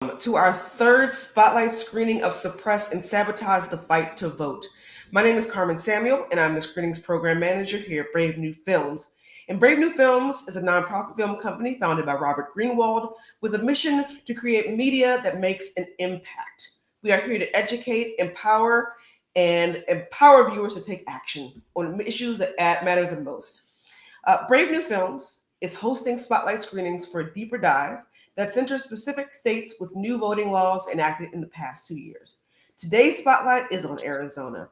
To our third spotlight screening of Suppress and Sabotage the Fight to Vote. My name is Carmen Samuel, and I'm the screenings program manager here at Brave New Films. And Brave New Films is a nonprofit film company founded by Robert Greenwald with a mission to create media that makes an impact. We are here to educate, empower viewers to take action on issues that matter the most. Brave New Films is hosting spotlight screenings for a deeper dive that centers specific states with new voting laws enacted in the past 2 years. Today's spotlight is on Arizona.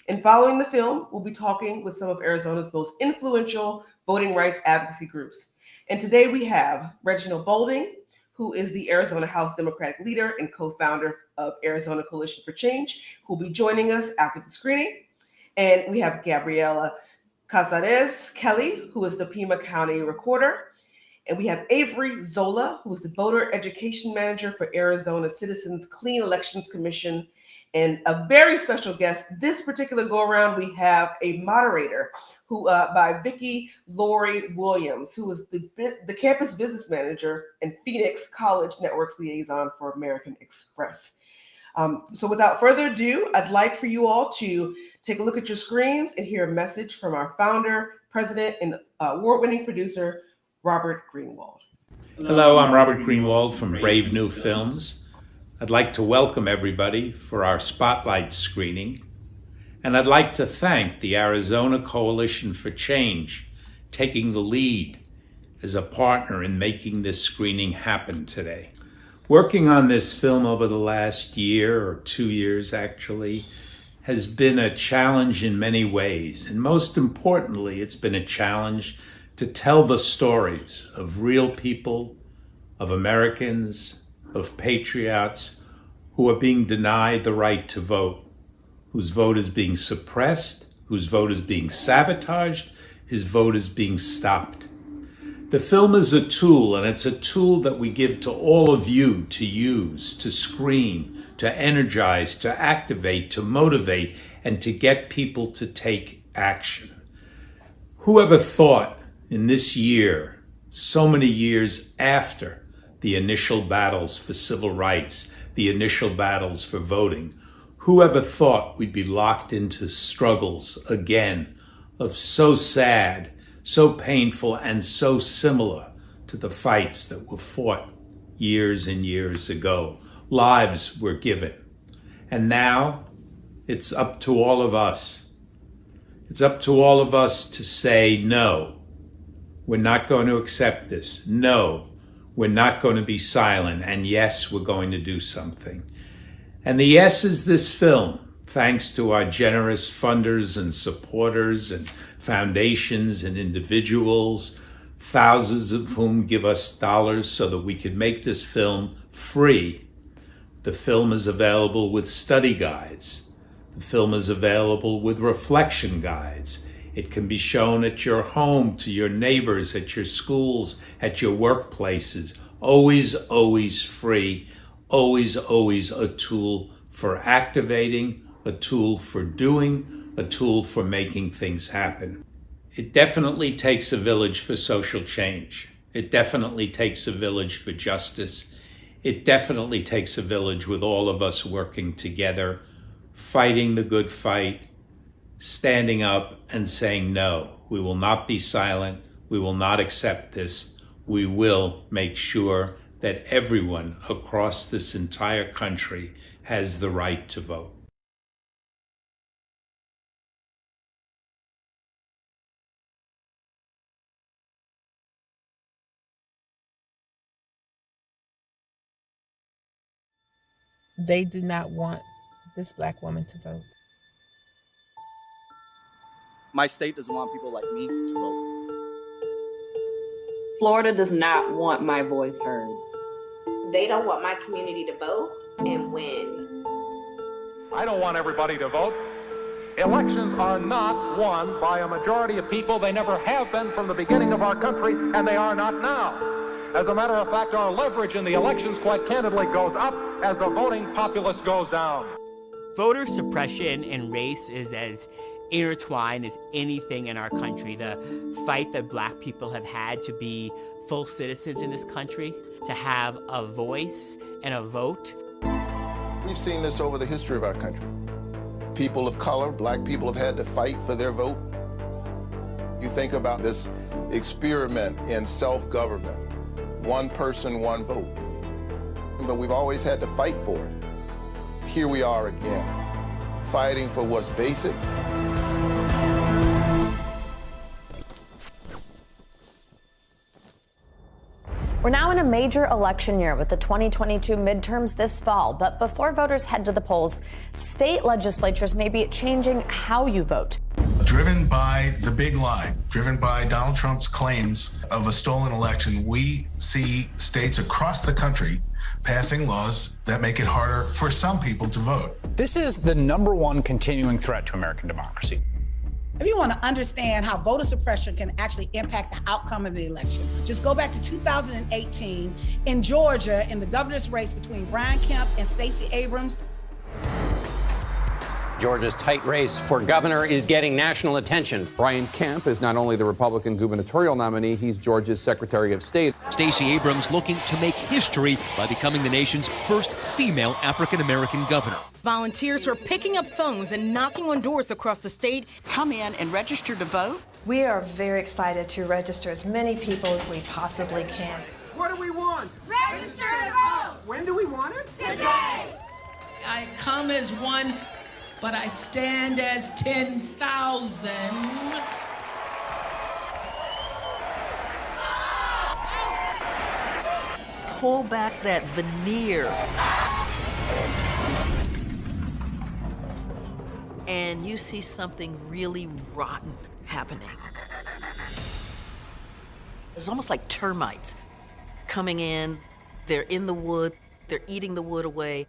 And following the film, we'll be talking with some of Arizona's most influential voting rights advocacy groups. And today we have Reginald Boulding, who is the Arizona House Democratic leader and co-founder of Arizona Coalition for Change, who will be joining us after the screening. And we have Gabriela Cazares Kelly, who is the Pima County recorder. And we have Avery Zola, who is the voter education manager for Arizona Citizens Clean Elections Commission. And a very special guest, this particular go-around, we have a moderator by Vicki Lori Williams, who is the campus business manager and Phoenix College Networks liaison for American Express. So without further ado, I'd like for you all to take a look at your screens and hear a message from our founder, president, and award-winning producer, Robert Greenwald. Hello, I'm Robert Greenwald from Brave New Films. I'd like to welcome everybody for our spotlight screening, and I'd like to thank the Arizona Coalition for Change taking the lead as a partner in making this screening happen today. Working on this film over the last year, or 2 years actually, has been a challenge in many ways, and most importantly, it's been a challenge to tell the stories of real people, of Americans, of patriots who are being denied the right to vote, whose vote is being suppressed, whose vote is being sabotaged, whose vote is being stopped. The film is a tool, and it's a tool that we give to all of you to use, to screen, to energize, to activate, to motivate, and to get people to take action. Whoever thought in this year, so many years after the initial battles for civil rights, the initial battles for voting, whoever thought we'd be locked into struggles again of so sad, so painful, and so similar to the fights that were fought years and years ago. Lives were given. And now it's up to all of us. It's up to all of us to say no. We're not going to accept this. No, we're not going to be silent. And yes, we're going to do something. And the yes is this film, thanks to our generous funders and supporters and foundations and individuals, thousands of whom give us dollars so that we can make this film free. The film is available with study guides. The film is available with reflection guides. It can be shown at your home, to your neighbors, at your schools, at your workplaces. Always, always free. Always, always a tool for activating, a tool for doing, a tool for making things happen. It definitely takes a village for social change. It definitely takes a village for justice. It definitely takes a village with all of us working together, fighting the good fight, standing up and saying, no, we will not be silent. We will not accept this. We will make sure that everyone across this entire country has the right to vote. They do not want this Black woman to vote. My state doesn't want people like me to vote. Florida does not want my voice heard. They don't want my community to vote and win. I don't want everybody to vote. Elections are not won by a majority of people. They never have been from the beginning of our country, and they are not now. As a matter of fact, our leverage in the elections, quite candidly, goes up as the voting populace goes down. Voter suppression in race is as intertwined as anything in our country. The fight that Black people have had to be full citizens in this country, to have a voice and a vote. We've seen this over the history of our country. People of color, Black people, have had to fight for their vote. You think about this experiment in self-government, one person, one vote. But we've always had to fight for it. Here we are again, fighting for what's basic. We're now in a major election year with the 2022 midterms this fall. But before voters head to the polls, state legislatures may be changing how you vote. Driven by the big lie, driven by Donald Trump's claims of a stolen election, we see states across the country passing laws that make it harder for some people to vote. This is the #1 continuing threat to American democracy. If you want to understand how voter suppression can actually impact the outcome of the election, just go back to 2018 in Georgia in the governor's race between Brian Kemp and Stacey Abrams. Georgia's tight race for governor is getting national attention. Brian Kemp is not only the Republican gubernatorial nominee, he's Georgia's Secretary of State. Stacey Abrams looking to make history by becoming the nation's first female African-American governor. Volunteers are picking up phones and knocking on doors across the state. Come in and register to vote. We are very excited to register as many people as we possibly can. What do we want? Register to vote! When do we want it? Today! I come as one, but I stand as 10,000. Pull back that veneer. And you see something really rotten happening. It's almost like termites coming in. They're in the wood, they're eating the wood away,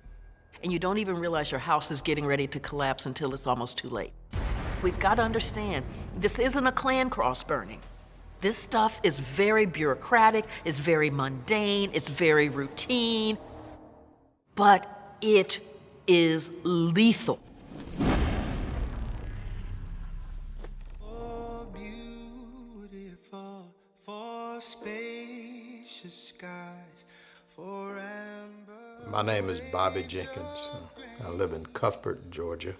and you don't even realize your house is getting ready to collapse until it's almost too late. We've got to understand, this isn't a Klan cross burning. This stuff is very bureaucratic, it's very mundane, it's very routine, but it is lethal. My name is Bobby Jenkins. I live in Cuthbert, Georgia.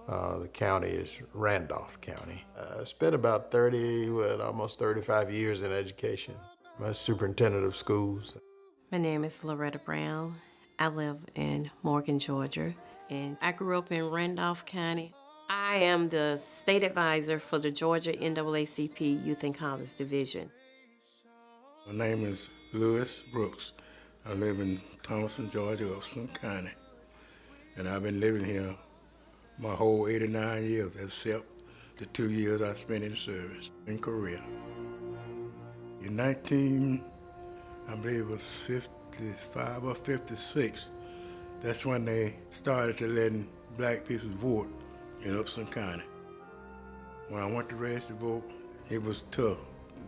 The county is Randolph County. I spent about almost 35 years in education. I'm a superintendent of schools. My name is Loretta Brown. I live in Morgan, Georgia, and I grew up in Randolph County. I am the state advisor for the Georgia NAACP Youth and College Division. My name is Lewis Brooks. I live in Thomaston, Georgia, Upson County. And I've been living here my whole 89 years, except the 2 years I spent in service in Korea. In I believe it was 55 or 56, that's when they started to letting Black people vote in Upson County. When I went to register to vote, it was tough.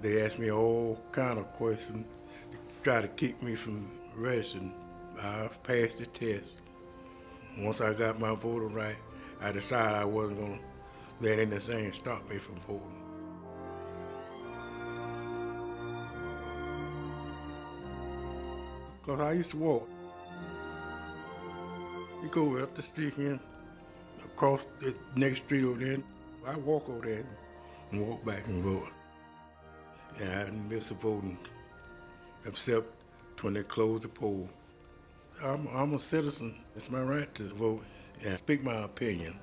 They asked me all kind of questions to try to keep me from registering. I passed the test. Once I got my voter right, I decided I wasn't going to let anything stop me from voting. Because I used to walk. You go up the street here, across the next street over there, I walk over there and walk back and vote. And I didn't miss the voting, except when they closed the poll. I'm a citizen. It's my right to vote and speak my opinion.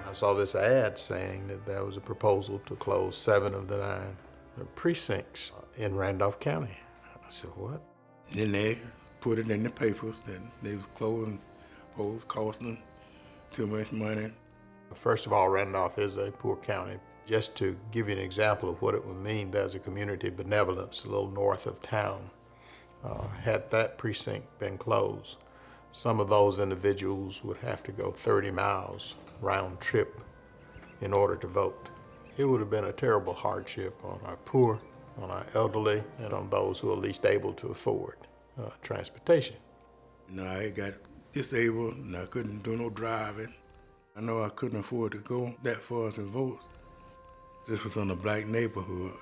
I saw this ad saying that there was a proposal to close 7 of the 9 precincts in Randolph County. I said, what? Then they put it in the papers that they was closing polls, costing too much money. First of all, Randolph is a poor county. Just to give you an example of what it would mean, there's a community benevolence a little north of town. Had that precinct been closed, some of those individuals would have to go 30 miles round trip in order to vote. It would have been a terrible hardship on our poor, on our elderly, and on those who are least able to afford. transportation. No, I got disabled and I couldn't do no driving. I know I couldn't afford to go that far to vote. This was on a black neighborhood.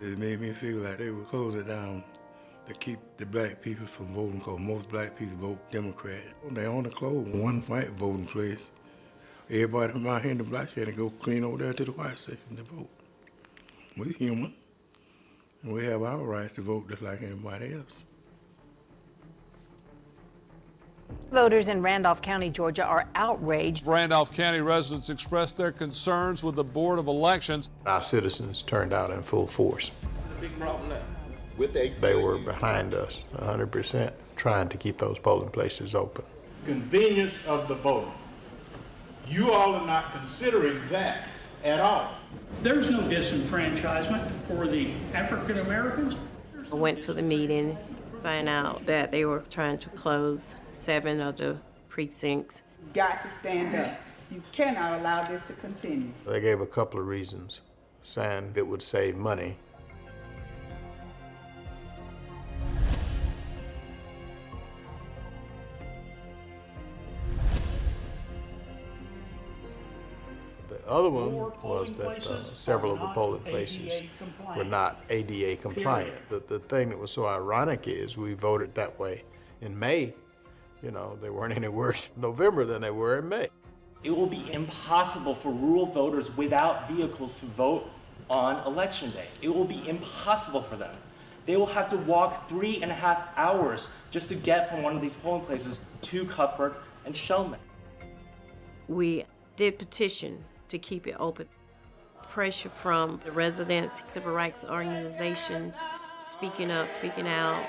It made me feel like they would close it down to keep the black people from voting, because most black people vote Democrat. They only closed one white voting place. Everybody from out here in the black side had to go clean over there to the white section to vote. We're human, and we have our rights to vote just like anybody else. Voters in Randolph County, Georgia are outraged. Randolph County residents expressed their concerns with the Board of Elections. Our citizens turned out in full force. Big problem now. They were behind us 100%, trying to keep those polling places open. Convenience of the voter. You all are not considering that at all. There's no disenfranchisement for the African Americans. I went to the meeting, find out that they were trying to close 7 of the precincts. Got to stand up. You cannot allow this to continue. They gave a couple of reasons, saying it would save money. The other one was that several of the polling places were not ADA compliant. The thing that was so ironic is we voted that way in May. You know, they weren't any worse in November than they were in May. It will be impossible for rural voters without vehicles to vote on election day. It will be impossible for them. They will have to walk 3.5 hours just to get from one of these polling places to Cuthbert and Shellman. We did petition to keep it open. Pressure from the residents, civil rights organization, speaking up, speaking out.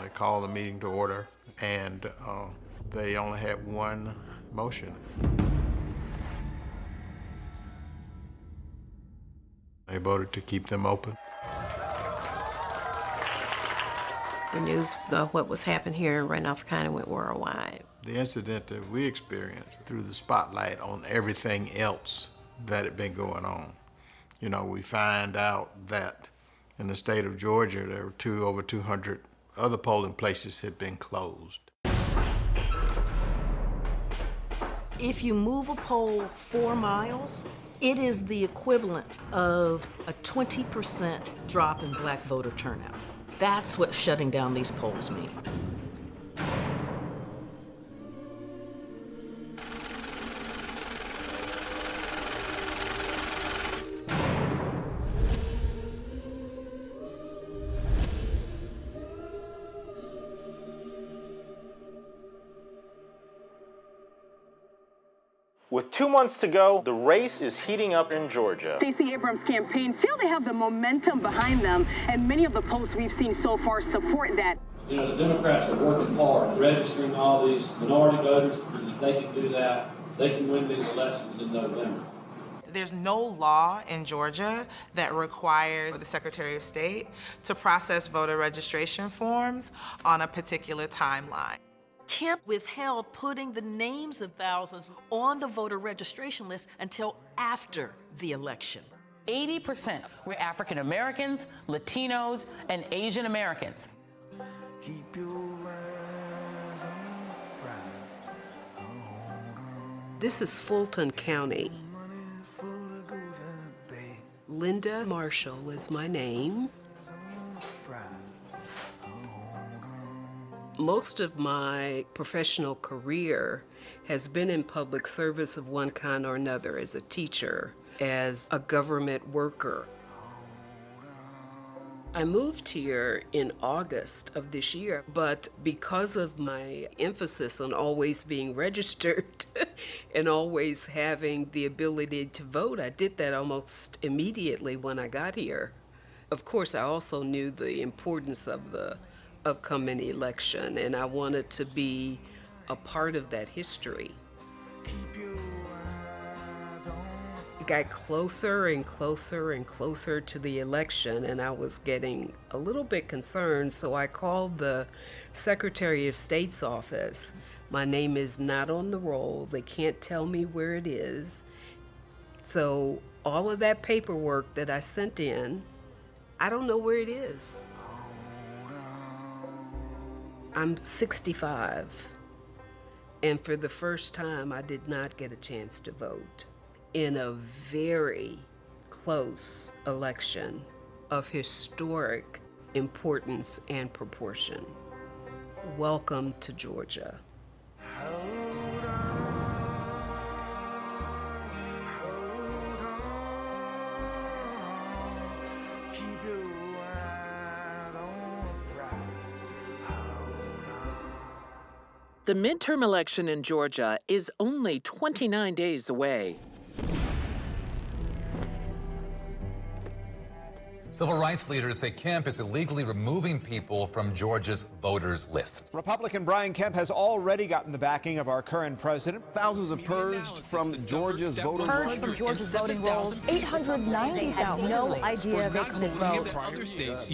They called the meeting to order, and they only had one motion. They voted to keep them open. The news of what was happening here in Randolph County went worldwide. The incident that we experienced threw the spotlight on everything else that had been going on. You know, we find out that in the state of Georgia, there were over 200 other polling places had been closed. If you move a poll 4 miles, it is the equivalent of a 20% drop in black voter turnout. That's what shutting down these polls mean. With 2 months to go, the race is heating up in Georgia. Stacey Abrams' campaign feel they have the momentum behind them, and many of the polls we've seen so far support that. You know, the Democrats are working hard, registering all these minority voters, and if they can do that, they can win these elections in November. There's no law in Georgia that requires the Secretary of State to process voter registration forms on a particular timeline. Kemp withheld putting the names of thousands on the voter registration list until after the election. 80% were African Americans, Latinos, and Asian Americans. This is Fulton County. Linda Marshall is my name. Most of my professional career has been in public service of one kind or another, as a teacher, as a government worker. I moved here in August of this year, but because of my emphasis on always being registered and always having the ability to vote, I did that almost immediately when I got here. Of course, I also knew the importance of the upcoming election, and I wanted to be a part of that history. It got closer and closer and closer to the election, and I was getting a little bit concerned, so I called the Secretary of State's office. My name is not on the roll. They can't tell me where it is. So all of that paperwork that I sent in, I don't know where it is. I'm 65, and for the first time, I did not get a chance to vote in a very close election of historic importance and proportion. Welcome to Georgia. The midterm election in Georgia is only 29 days away. Civil rights leaders say Kemp is illegally removing people from Georgia's voters list. Republican Brian Kemp has already gotten the backing of our current president. Thousands are purged from Georgia's voting rolls. Purged from Georgia's voting rolls. 890,000. They had no idea they could vote.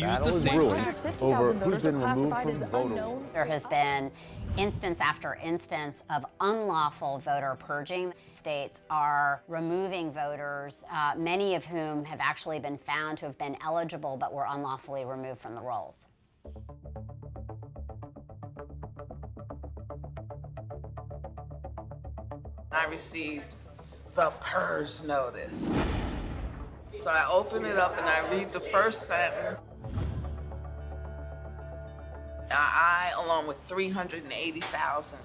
Battle is brewing over who's been removed from voting. There has been instance after instance of unlawful voter purging. States are removing voters, many of whom have actually been found to have been eligible but were unlawfully removed from the rolls. I received the purge notice. So I open it up and I read the first sentence. I, along with 380,000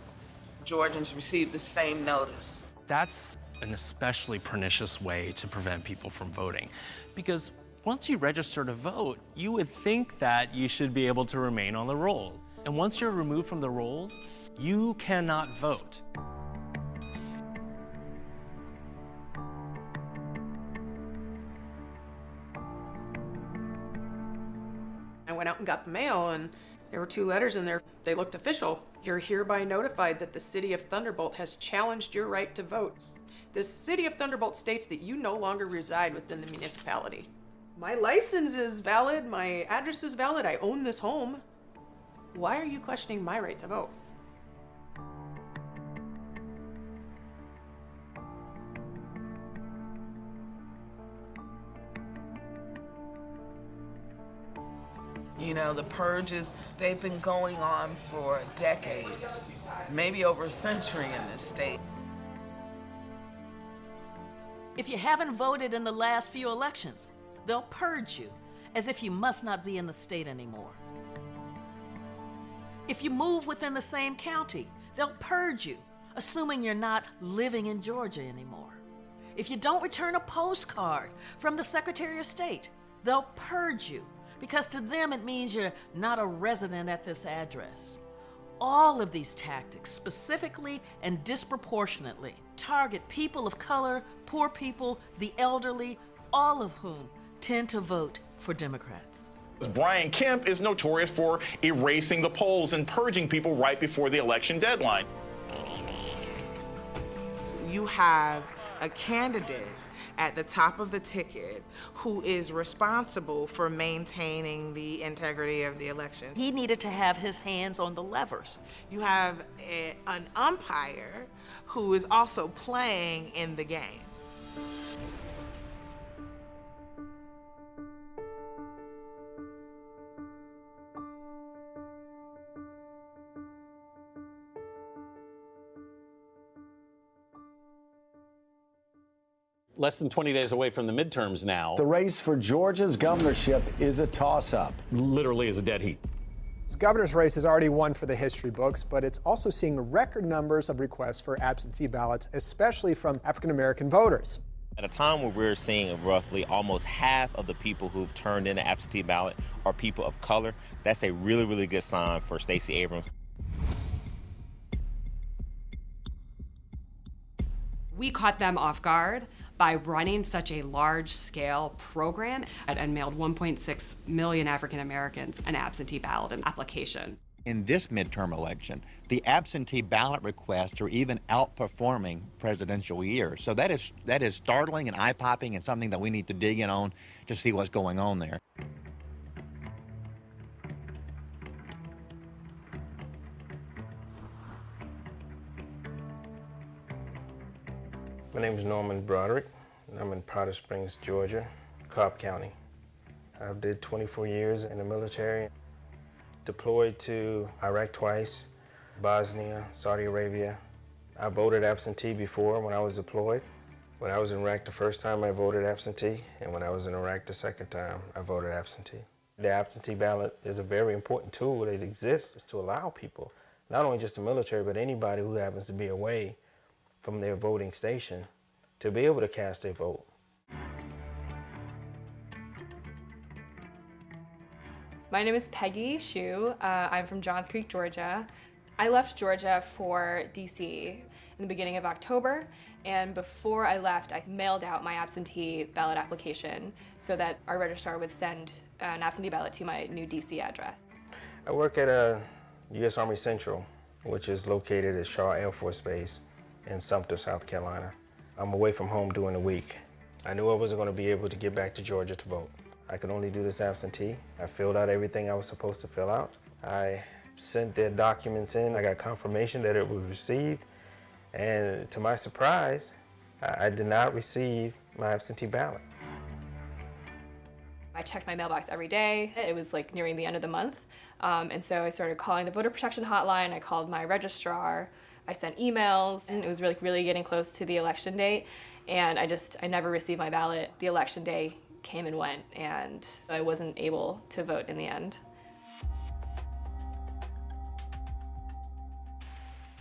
Georgians, received the same notice. That's an especially pernicious way to prevent people from voting, because once you register to vote, you would think that you should be able to remain on the rolls. And once you're removed from the rolls, you cannot vote. I went out and got the mail, and there were 2 letters in there. They looked official. You're hereby notified that the city of Thunderbolt has challenged your right to vote. The city of Thunderbolt states that you no longer reside within the municipality. My license is valid, my address is valid, I own this home. Why are you questioning my right to vote? You know, the purges, they've been going on for decades, maybe over a century in this state. If you haven't voted in the last few elections, they'll purge you as if you must not be in the state anymore. If you move within the same county, they'll purge you, assuming you're not living in Georgia anymore. If you don't return a postcard from the Secretary of State, they'll purge you, because to them it means you're not a resident at this address. All of these tactics specifically and disproportionately target people of color, poor people, the elderly, all of whom tend to vote for Democrats. Brian Kemp is notorious for erasing the polls and purging people right before the election deadline. You have a candidate at the top of the ticket who is responsible for maintaining the integrity of the election. He needed to have his hands on the levers. You have an umpire who is also playing in the game. Less than 20 days away from the midterms now. The race for Georgia's governorship is a toss-up. Literally is a dead heat. This governor's race is already one for the history books, but it's also seeing record numbers of requests for absentee ballots, especially from African-American voters. At a time where we're seeing roughly almost half of the people who've turned in an absentee ballot are people of color, that's a really, really good sign for Stacey Abrams. We caught them off guard by running such a large-scale program and mailed 1.6 million African Americans an absentee ballot application. In this midterm election, the absentee ballot requests are even outperforming presidential years. So that is startling and eye-popping and something that we need to dig in on to see what's going on there. My name is Norman Broderick. I'm in Powder Springs, Georgia, Cobb County. I did 24 years in the military, deployed to Iraq twice, Bosnia, Saudi Arabia. I voted absentee before when I was deployed. When I was in Iraq the first time, I voted absentee, and when I was in Iraq the second time, I voted absentee. The absentee ballot is a very important tool that exists to allow people, not only just the military, but anybody who happens to be away from their voting station, to be able to cast their vote. My name is Peggy Shu. I'm from Johns Creek, Georgia. I left Georgia for DC in the beginning of October, and before I left, I mailed out my absentee ballot application so that our registrar would send an absentee ballot to my new DC address. I work at a U.S. Army Central, which is located at Shaw Air Force Base in Sumter, South Carolina. I'm away from home during the week. I knew I wasn't going to be able to get back to Georgia to vote. I could only do this absentee. I filled out everything I was supposed to fill out. I sent their documents in. I got confirmation that it was received. And to my surprise, I did not receive my absentee ballot. I checked my mailbox every day. It was like nearing the end of the month. And so I started calling the voter protection hotline. I called my registrar. I sent emails, and it was really getting close to the election date. And I never received my ballot. The election day came and went, and I wasn't able to vote in the end.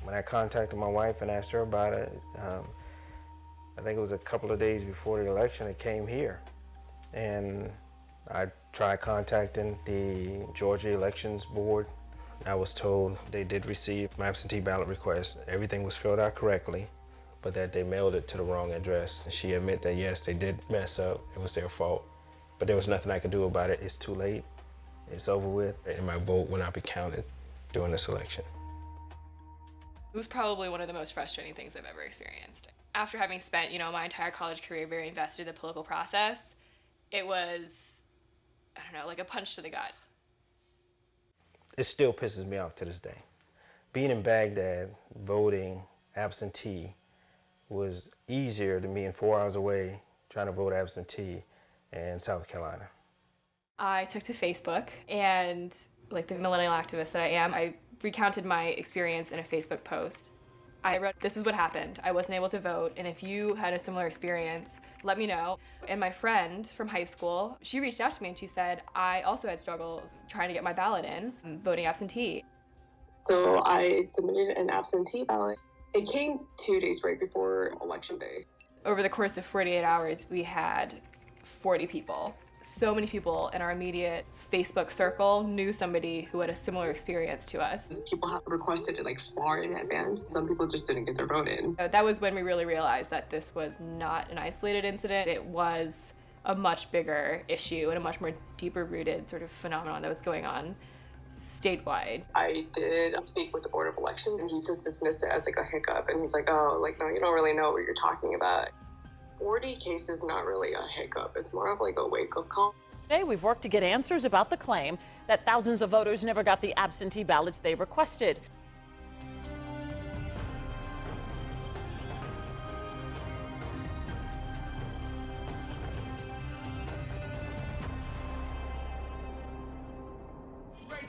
When I contacted my wife and asked her about it, I think it was a couple of days before the election, it came here. And I tried contacting the Georgia Elections Board. I was told they did receive my absentee ballot request. Everything was filled out correctly, but that they mailed it to the wrong address. She admitted that yes, they did mess up, it was their fault, but there was nothing I could do about it. It's too late, it's over with, and my vote will not be counted during this election. It was probably one of the most frustrating things I've ever experienced. After having spent, my entire college career very invested in the political process, it was, I don't know, like a punch to the gut. It still pisses me off to this day. Being in Baghdad, voting absentee was easier than being 4 hours away trying to vote absentee in South Carolina. I took to Facebook, and like the millennial activist that I am, I recounted my experience in a Facebook post. I wrote, "This is what happened. I wasn't able to vote, and if you had a similar experience, let me know." And my friend from high school, she reached out to me and she said, "I also had struggles trying to get my ballot in, voting absentee." So I submitted an absentee ballot. It came 2 days right before Election Day. Over the course of 48 hours, we had 40 people. So many people in our immediate Facebook circle knew somebody who had a similar experience to us. People have requested it like far in advance. Some people just didn't get their vote in. That was when we really realized that this was not an isolated incident. It was a much bigger issue and a much more deeper rooted sort of phenomenon that was going on statewide. I did speak with the Board of Elections, and he just dismissed it as like a hiccup. And he's like, "Oh, like, no, you don't really know what you're talking about." 40 cases not really a hiccup. It's more of like a wake-up call. Today, we've worked to get answers about the claim that thousands of voters never got the absentee ballots they requested.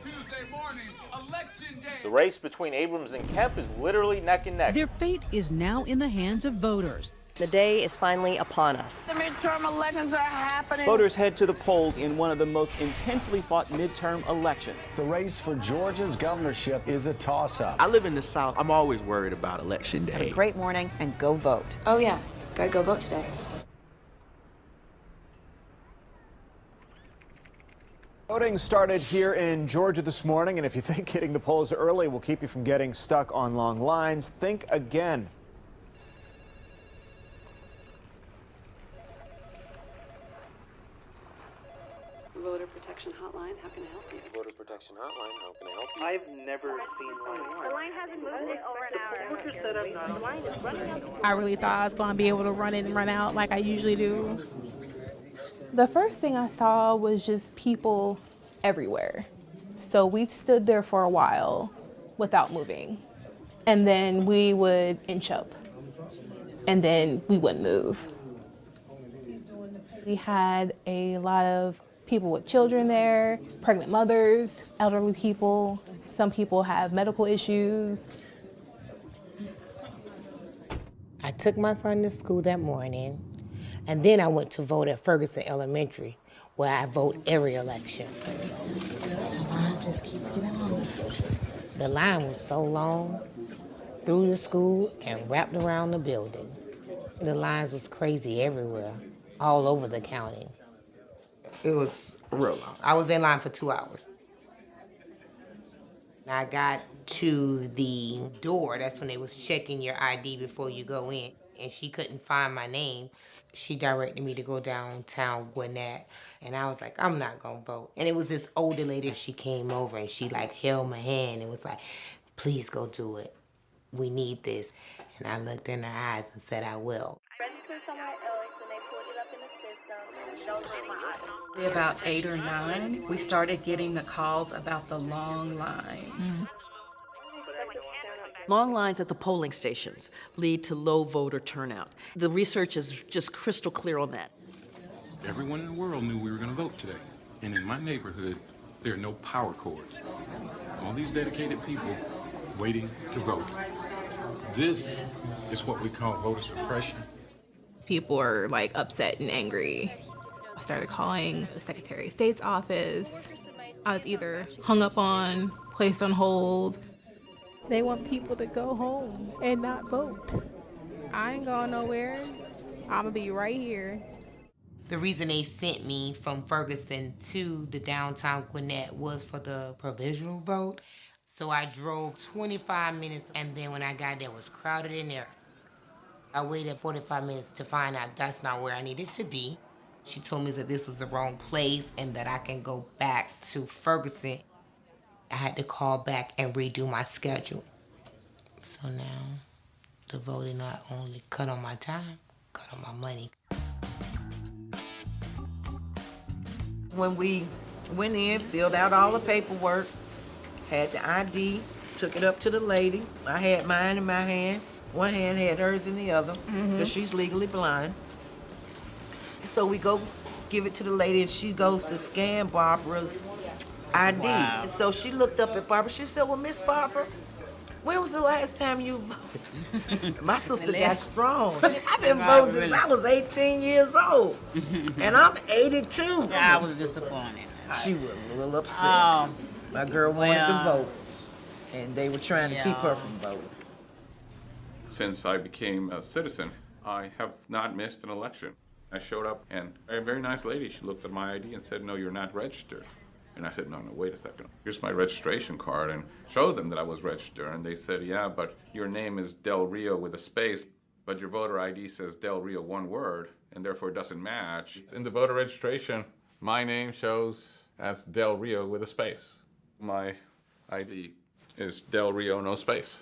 Tuesday morning, Election Day. The race between Abrams and Kemp is literally neck and neck. Their fate is now in the hands of voters. The day is finally upon us. The midterm elections are happening. Voters head to the polls in one of the most intensely fought midterm elections. The race for Georgia's governorship is a toss-up. I live in the South. I'm always worried about Election Day. Have a great morning and go vote. Oh yeah, gotta go vote today. Voting started here in Georgia this morning, and if you think hitting the polls early will keep you from getting stuck on long lines, think again. Voter Protection Hotline, how can I help you? Voter Protection Hotline, how can I help you? I've never seen one. The line hasn't moved in over an hour. The line is running out. I really thought I was going to be able to run in and run out like I usually do. The first thing I saw was just people everywhere. So we stood there for a while without moving. And then we would inch up. And then we wouldn't move. We had a lot of people with children there, pregnant mothers, elderly people. Some people have medical issues. I took my son to school that morning, and then I went to vote at Ferguson Elementary, where I vote every election. The line just keeps getting longer. The line was so long, through the school and wrapped around the building. The lines was crazy everywhere, all over the county. It was real long. I was in line for 2 hours. I got to the door, that's when they was checking your ID before you go in, and she couldn't find my name. She directed me to go downtown Gwinnett, and I was like, I'm not gonna vote. And it was this older lady, she came over and she like held my hand and was like, please go do it. We need this. And I looked in her eyes and said, I will. About 8 or 9, we started getting the calls about the long lines. Long lines at the polling stations lead to low voter turnout. The research is just crystal clear on that. Everyone in the world knew we were going to vote today. And in my neighborhood, there are no power cords. All these dedicated people waiting to vote. This is what we call voter suppression. People are like upset and angry. I started calling the Secretary of State's office. I was either hung up on, placed on hold. They want people to go home and not vote. I ain't going nowhere. I'm gonna be right here. The reason they sent me from Ferguson to the downtown Gwinnett was for the provisional vote. So I drove 25 minutes, and then when I got there, it was crowded in there. I waited 45 minutes to find out that's not where I needed to be. She told me that this was the wrong place and that I can go back to Ferguson. I had to call back and redo my schedule. So now, the voting not only cut on my time, cut on my money. When we went in, filled out all the paperwork, had the ID, took it up to the lady. I had mine in my hand. One hand had hers in the other, because she's legally blind. So we go give it to the lady, and she goes to scan Barbara's ID. Wow. So she looked up at Barbara. She said, well, Miss Barbara, when was the last time you voted? My sister got strong. I've been voting since I was 18 years old, and I'm 82. I was disappointed. She was a little upset. My girl wanted to vote, and they were trying to keep her from voting. Since I became a citizen, I have not missed an election. I showed up, and a very nice lady, she looked at my ID and said, no, you're not registered. And I said, no, wait a second. Here's my registration card, and showed them that I was registered. And they said, yeah, but your name is Del Rio with a space, but your voter ID says Del Rio one word, and therefore it doesn't match. In the voter registration, my name shows as Del Rio with a space. My ID is Del Rio, no space.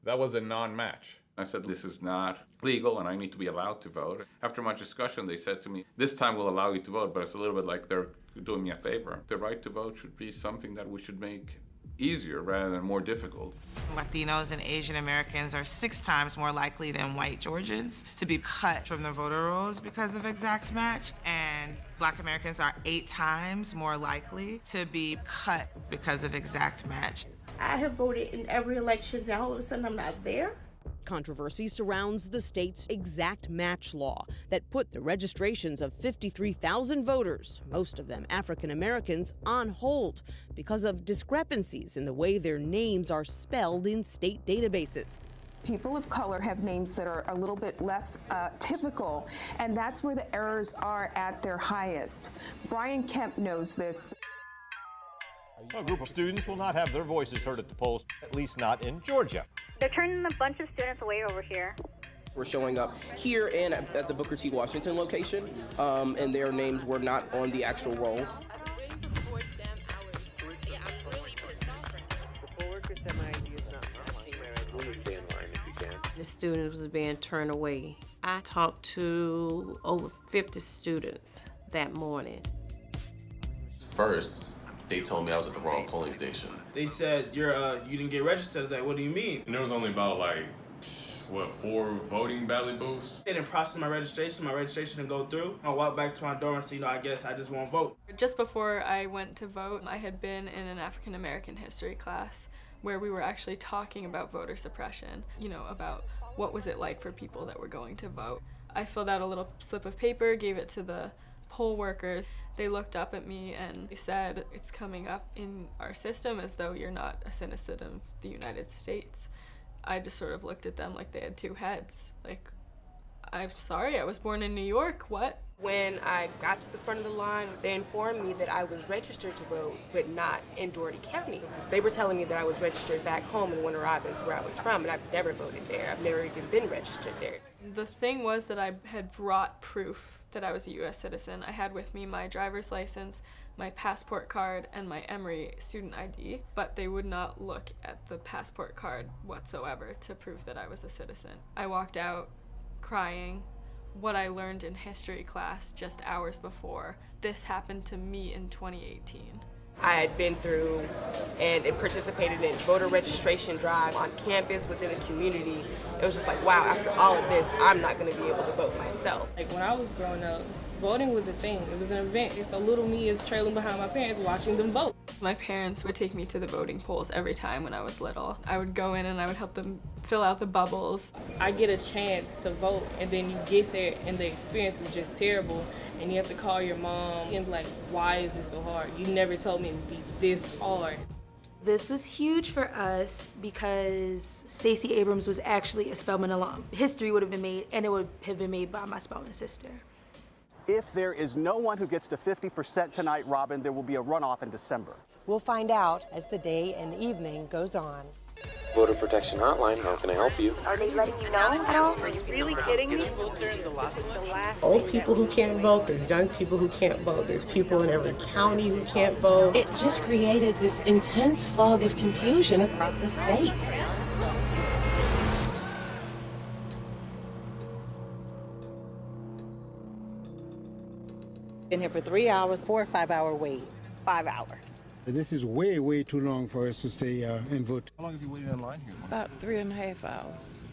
That was a non-match. I said, this is not legal and I need to be allowed to vote. After much discussion, they said to me, this time we'll allow you to vote, but it's a little bit like they're doing me a favor. The right to vote should be something that we should make easier rather than more difficult. Latinos and Asian Americans are 6 times more likely than white Georgians to be cut from the voter rolls because of exact match, and Black Americans are 8 times more likely to be cut because of exact match. I have voted in every election, and all of a sudden I'm not there. Controversy surrounds the state's exact match law that put the registrations of 53,000 voters, most of them African Americans, on hold because of discrepancies in the way their names are spelled in state databases. People of color have names that are a little bit less typical, and that's where the errors are at their highest. Brian Kemp knows this. A group of students will not have their voices heard at the polls, at least not in Georgia. They're turning a bunch of students away over here. We're showing up here and at the Booker T. Washington location, and their names were not on the actual roll. The students was being turned away. I talked to over 50 students that morning. First, they told me I was at the wrong polling station. They said you didn't get registered. I was like, what do you mean? And there was only about like 4 voting ballot booths. They didn't process my registration didn't go through. I walked back to my dorm and said, I guess I just won't vote. Just before I went to vote, I had been in an African American history class where we were actually talking about voter suppression, about what was it like for people that were going to vote. I filled out a little slip of paper, gave it to the poll workers. They looked up at me and they said, it's coming up in our system as though you're not a citizen of the United States. I just sort of looked at them like they had 2 heads. Like, I'm sorry, I was born in New York, what? When I got to the front of the line, they informed me that I was registered to vote, but not in Dougherty County. They were telling me that I was registered back home in Warner Robins, where I was from, and I've never voted there. I've never even been registered there. The thing was that I had brought proof that I was a U.S. citizen. I had with me my driver's license, my passport card, and my Emory student ID, but they would not look at the passport card whatsoever to prove that I was a citizen. I walked out crying. What I learned in history class just hours before, this happened to me in 2018. I had been through and participated in voter registration drive on campus, within the community. It was just like, wow, after all of this, I'm not gonna be able to vote myself. Like when I was growing up, voting was a thing. It was an event. So little me is trailing behind my parents watching them vote. My parents would take me to the voting polls every time when I was little. I would go in and I would help them fill out the bubbles. I get a chance to vote, and then you get there and the experience is just terrible, and you have to call your mom and be like, why is this so hard? You never told me it would be this hard. This was huge for us because Stacey Abrams was actually a Spelman alum. History would have been made, and it would have been made by my Spelman sister. If there is no one who gets to 50% tonight, Robin, there will be a runoff in December. We'll find out as the day and evening goes on. Voter Protection Hotline, how can I help you? Are they letting you know? Are you really kidding me? Old people who can't vote, there's young people who can't vote, there's people in every county who can't vote. It just created this intense fog of confusion across the state. Been here for 3 hours, 4 or 5 hour wait. 5 hours. This is way, way too long for us to stay and vote. How long have you waited in line here? About 3.5 hours.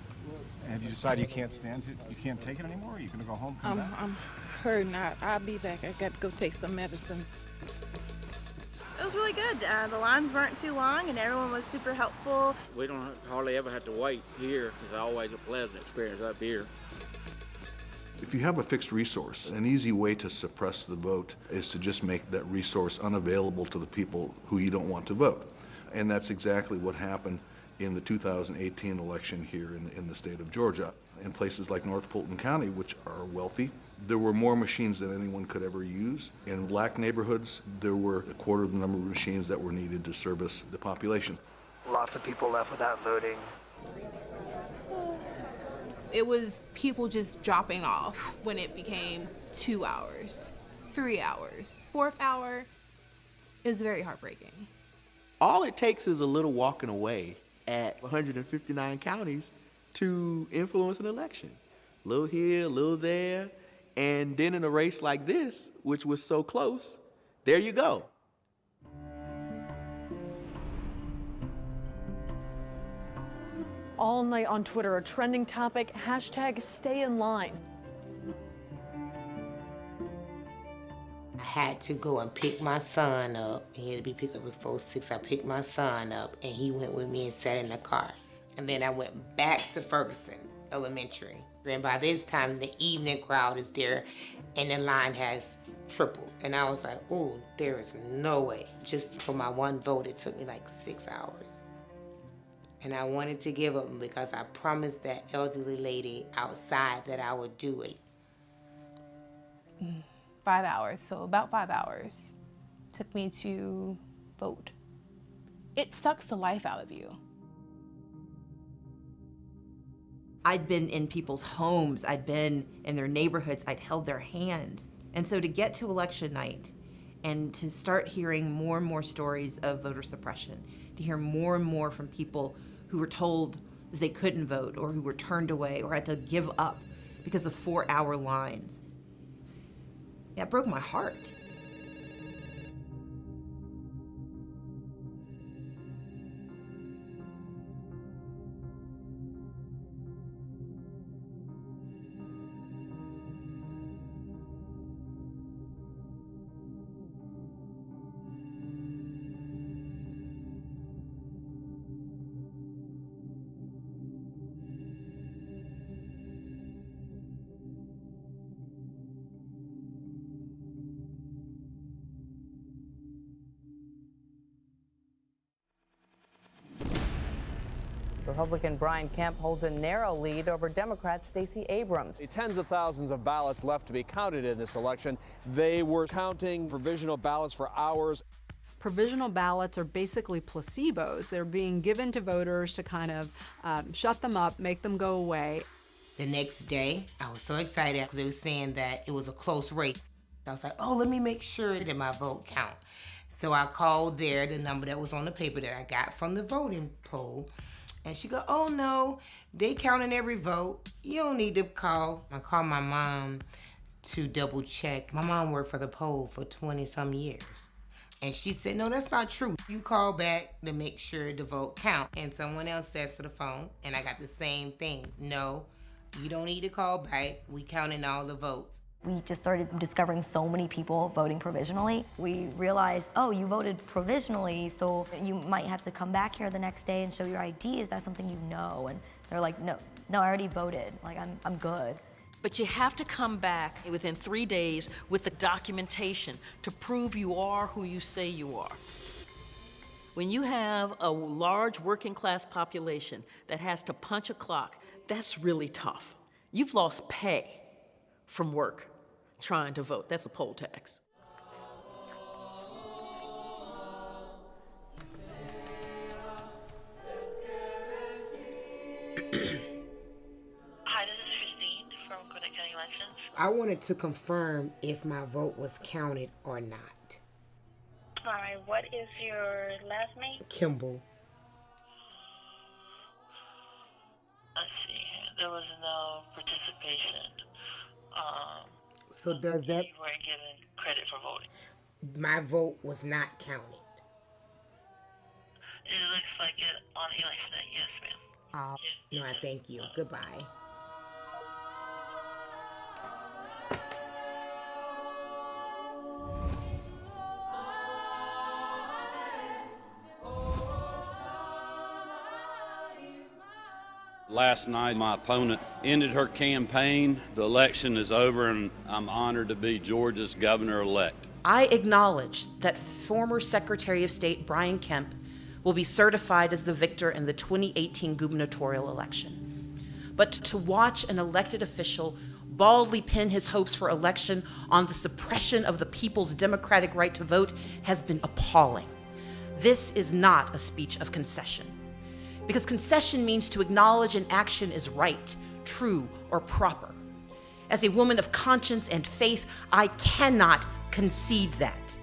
And have you decided you can't stand it? You can't take it anymore? Are you going to go home? I'm hurting. I'll be back. I got to go take some medicine. It was really good. The lines weren't too long and everyone was super helpful. We don't hardly ever have to wait here. It's always a pleasant experience up here. If you have a fixed resource, an easy way to suppress the vote is to just make that resource unavailable to the people who you don't want to vote. And that's exactly what happened in the 2018 election here in the state of Georgia. In places like North Fulton County, which are wealthy, there were more machines than anyone could ever use. In black neighborhoods, there were a quarter of the number of machines that were needed to service the population. Lots of people left without voting. It was people just dropping off when it became 2 hours, 3 hours. 4th hour is very heartbreaking. All it takes is a little walking away at 159 counties to influence an election. A little here, a little there, and then in a race like this, which was so close, there you go. All night on Twitter, a trending topic, #StayInLine. I had to go and pick my son up. He had to be picked up before 6. I picked my son up and he went with me and sat in the car. And then I went back to Ferguson Elementary. And by this time, the evening crowd is there and the line has tripled. And I was like, oh, there is no way. Just for my one vote, it took me like 6 hours. And I wanted to give up because I promised that elderly lady outside that I would do it. 5 hours, so about 5 hours took me to vote. It sucks the life out of you. I'd been in people's homes, I'd been in their neighborhoods, I'd held their hands. And so to get to election night and to start hearing more and more stories of voter suppression, to hear more and more from people who were told that they couldn't vote or who were turned away or had to give up because of 4-hour lines, that broke my heart. Republican Brian Kemp holds a narrow lead over Democrat Stacey Abrams. Tens of thousands of ballots left to be counted in this election. They were counting provisional ballots for hours. Provisional ballots are basically placebos. They're being given to voters to kind of shut them up, make them go away. The next day, I was so excited because they were saying that it was a close race. I was like, oh, let me make sure that my vote count. So I called the number that was on the paper that I got from the voting poll. And she go, oh no, they counting every vote. You don't need to call. I called my mom to double check. My mom worked for the poll for 20-some years. And she said, no, that's not true. You call back to make sure the vote count. And someone else says to the phone, and I got the same thing. No, you don't need to call back. We counting all the votes. We just started discovering so many people voting provisionally. We realized, oh, you voted provisionally, so you might have to come back here the next day and show your ID. Is that something you know? And they're like, no, I already voted. Like, I'm good. But you have to come back within 3 days with the documentation to prove you are who you say you are. When you have a large working class population that has to punch a clock, that's really tough. You've lost pay from work trying to vote. That's a poll tax. I wanted to confirm if my vote was counted or not. All right, what is your last name? Kimball. Let's see, there was no participation. So does that... You weren't given credit for voting. My vote was not counted. It looks like it on election day, yes, ma'am. No, I thank you. Goodbye. Last night, my opponent ended her campaign. The election is over, and I'm honored to be Georgia's governor-elect. I acknowledge that former Secretary of State Brian Kemp will be certified as the victor in the 2018 gubernatorial election. But to watch an elected official baldly pin his hopes for election on the suppression of the people's democratic right to vote has been appalling. This is not a speech of concession. Because concession means to acknowledge an action is right, true, or proper. As a woman of conscience and faith, I cannot concede that.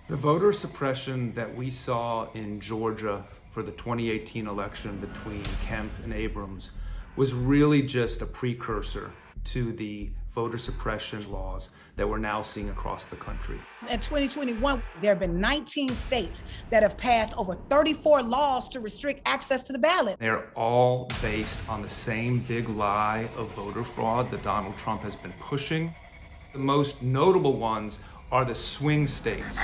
The voter suppression that we saw in Georgia for the 2018 election between Kemp and Abrams was really just a precursor to the voter suppression laws that we're now seeing across the country. In 2021, there have been 19 states that have passed over 34 laws to restrict access to the ballot. They're all based on the same big lie of voter fraud that Donald Trump has been pushing. The most notable ones are the swing states.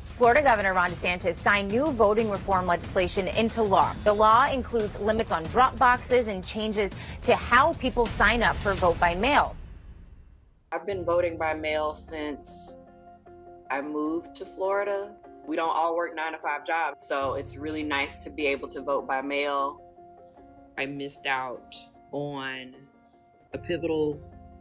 Florida Governor Ron DeSantis signed new voting reform legislation into law. The law includes limits on drop boxes and changes to how people sign up for vote by mail. I've been voting by mail since I moved to Florida. We don't all work 9-to-5 jobs, so it's really nice to be able to vote by mail. I missed out on a pivotal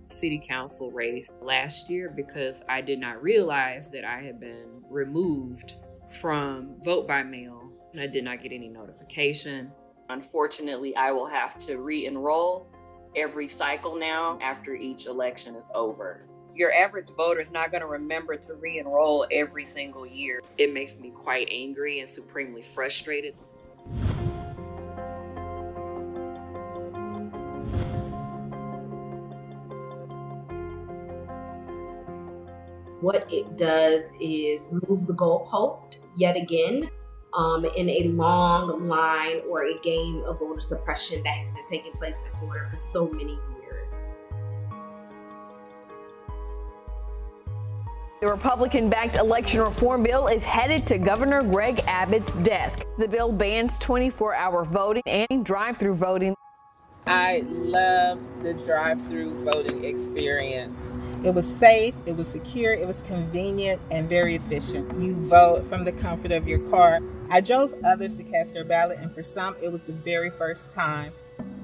city council race last year because I did not realize that I had been removed from vote by mail and I did not get any notification. Unfortunately, I will have to re-enroll every cycle now after each election is over. Your average voter is not going to remember to re-enroll every single year. It makes me quite angry and supremely frustrated. What it does is move the goalpost yet again in a long line or a game of voter suppression that has been taking place in Florida for so many years. The Republican-backed election reform bill is headed to Governor Greg Abbott's desk. The bill bans 24-hour voting and drive-through voting. I loved the drive-through voting experience. It was safe, it was secure, it was convenient, and very efficient. You vote from the comfort of your car. I drove others to cast their ballot, and for some, it was the very first time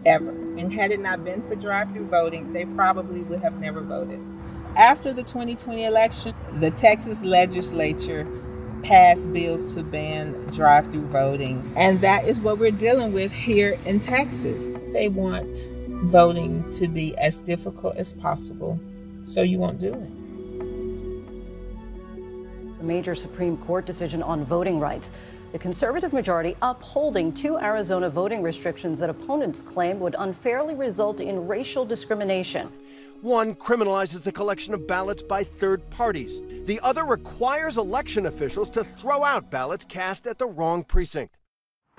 ever. And had it not been for drive-through voting, they probably would have never voted. After the 2020 election, the Texas legislature passed bills to ban drive-through voting. And that is what we're dealing with here in Texas. They want voting to be as difficult as possible, so you won't do it. A major Supreme Court decision on voting rights. The conservative majority upholding 2 Arizona voting restrictions that opponents claim would unfairly result in racial discrimination. One criminalizes the collection of ballots by third parties. The other requires election officials to throw out ballots cast at the wrong precinct.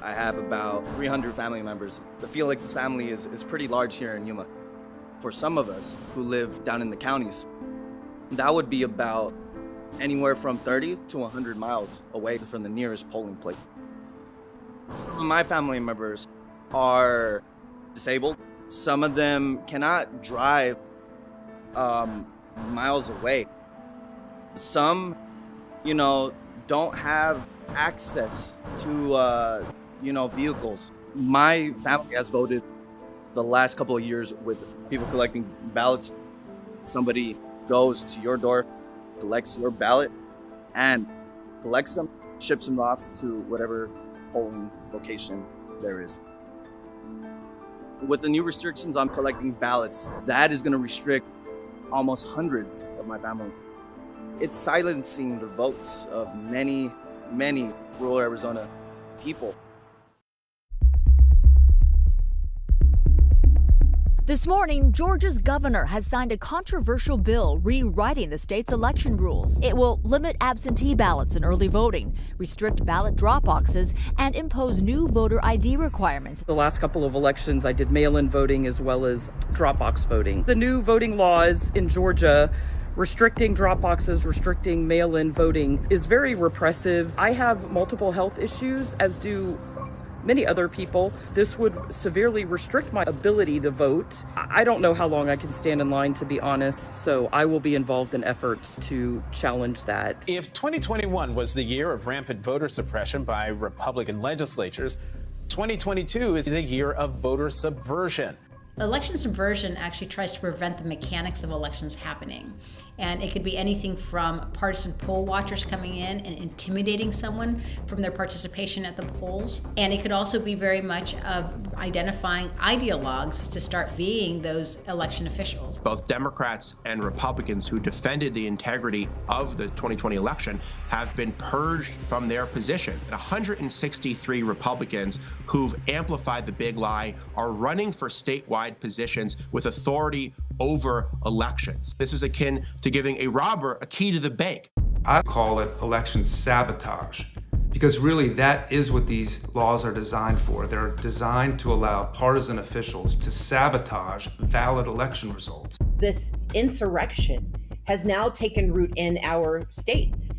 I have about 300 family members. The Felix family is pretty large here in Yuma. For some of us who live down in the counties, that would be about anywhere from 30 to 100 miles away from the nearest polling place. Some of my family members are disabled. Some of them cannot drive miles away. Some, don't have access to, vehicles. My family has voted the last couple of years with people collecting ballots. Somebody goes to your door, collects your ballot, and collects them, ships them off to whatever polling location there is. With the new restrictions on collecting ballots, that is going to restrict almost hundreds of my family. It's silencing the votes of many, many rural Arizona people. This morning, Georgia's governor has signed a controversial bill rewriting the state's election rules. It will limit absentee ballots in early voting, restrict ballot drop boxes, and impose new voter ID requirements. The last couple of elections, I did mail-in voting as well as drop box voting. The new voting laws in Georgia restricting drop boxes, restricting mail-in voting is very repressive. I have multiple health issues, as do many other people. This would severely restrict my ability to vote. I don't know how long I can stand in line, to be honest, so I will be involved in efforts to challenge that. If 2021 was the year of rampant voter suppression by Republican legislatures, 2022 is the year of voter subversion. Election subversion actually tries to prevent the mechanics of elections happening. And it could be anything from partisan poll watchers coming in and intimidating someone from their participation at the polls. And it could also be very much of identifying ideologues to start viewing those election officials. Both Democrats and Republicans who defended the integrity of the 2020 election have been purged from their position. 163 Republicans who've amplified the big lie are running for statewide positions with authority over elections. This is akin to giving a robber a key to the bank. I call it election sabotage, because really that is what these laws are designed for. They're designed to allow partisan officials to sabotage valid election results. This insurrection has now taken root in our states.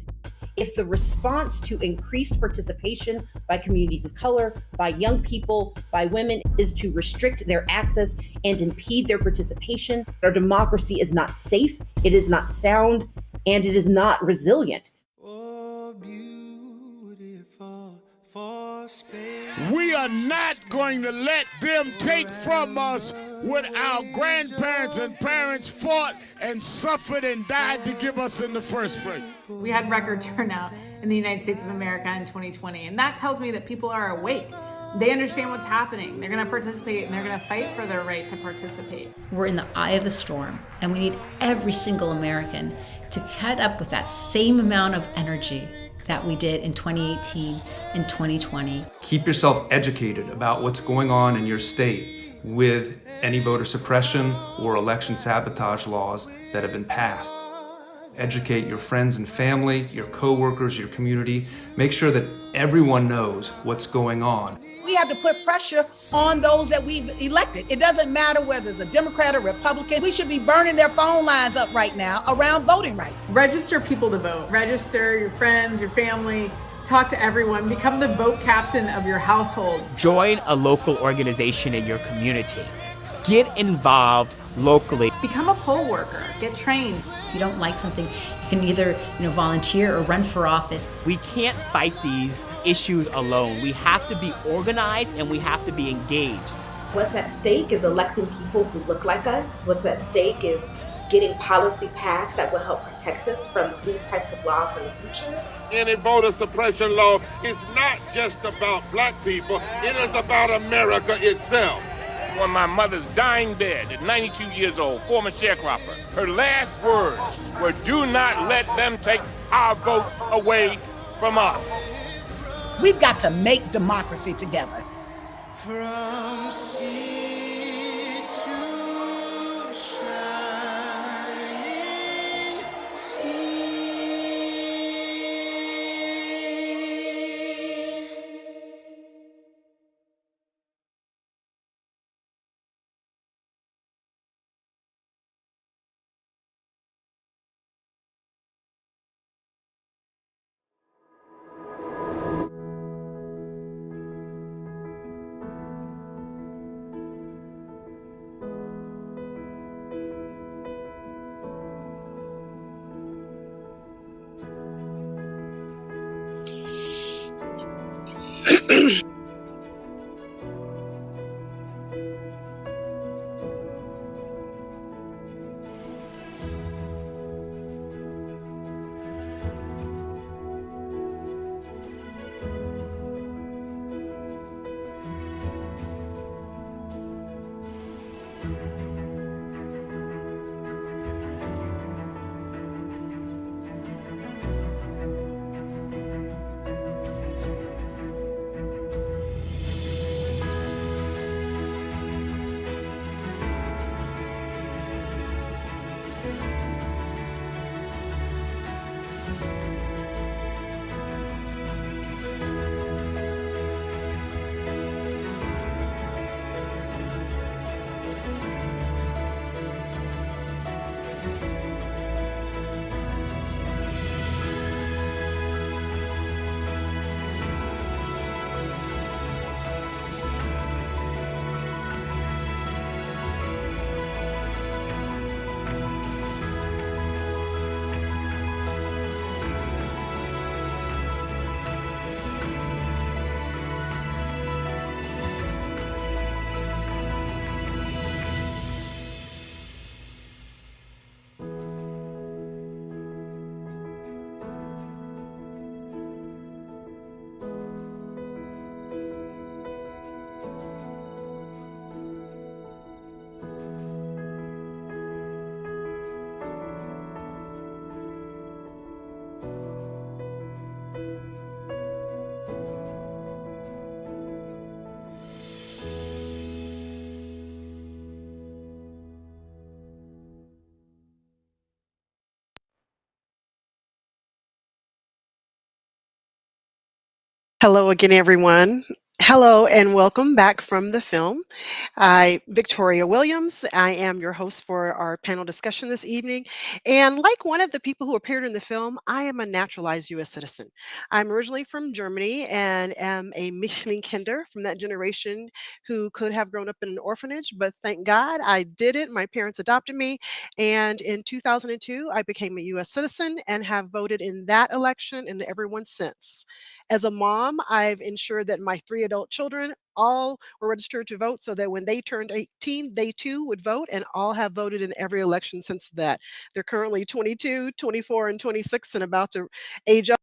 If the response to increased participation by communities of color, by young people, by women is to restrict their access and impede their participation, our democracy is not safe, it is not sound, and it is not resilient. We are not going to let them take from us what our grandparents and parents fought and suffered and died to give us in the first place. We had record turnout in the United States of America in 2020, and that tells me that people are awake. They understand what's happening. They're going to participate, and they're going to fight for their right to participate. We're in the eye of the storm, and we need every single American to cut up with that same amount of energy that we did in 2018 and 2020. Keep yourself educated about what's going on in your state with any voter suppression or election sabotage laws that have been passed. Educate your friends and family, your coworkers, your community. Make sure that everyone knows what's going on. We have to put pressure on those that we've elected. It doesn't matter whether it's a Democrat or Republican. We should be burning their phone lines up right now around voting rights. Register people to vote. Register your friends, your family. Talk to everyone. Become the vote captain of your household. Join a local organization in your community. Get involved locally. Become a poll worker. Get trained. If you don't like something, you can either volunteer or run for office. We can't fight these issues alone. We have to be organized and we have to be engaged. What's at stake is electing people who look like us. What's at stake is getting policy passed that will help protect us from these types of laws in the future. Any voter suppression law is not just about black people, it is about America itself. On my mother's dying bed at 92 years old, former sharecropper, her last words were, "Do not let them take our votes away from us." We've got to make democracy together. From sea to shining sea. Hello again, everyone. Hello and welcome back from the film. Victoria Williams. I am your host for our panel discussion this evening. And like one of the people who appeared in the film, I am a naturalized U.S. citizen. I'm originally from Germany and am a Mischling-Kinder from that generation who could have grown up in an orphanage, but thank God I didn't. My parents adopted me. And in 2002, I became a U.S. citizen and have voted in that election and every one since. As a mom, I've ensured that my 3 adult children all were registered to vote so that when they turned 18, they too would vote, and all have voted in every election since that. They're currently 22, 24, and 26 and about to age up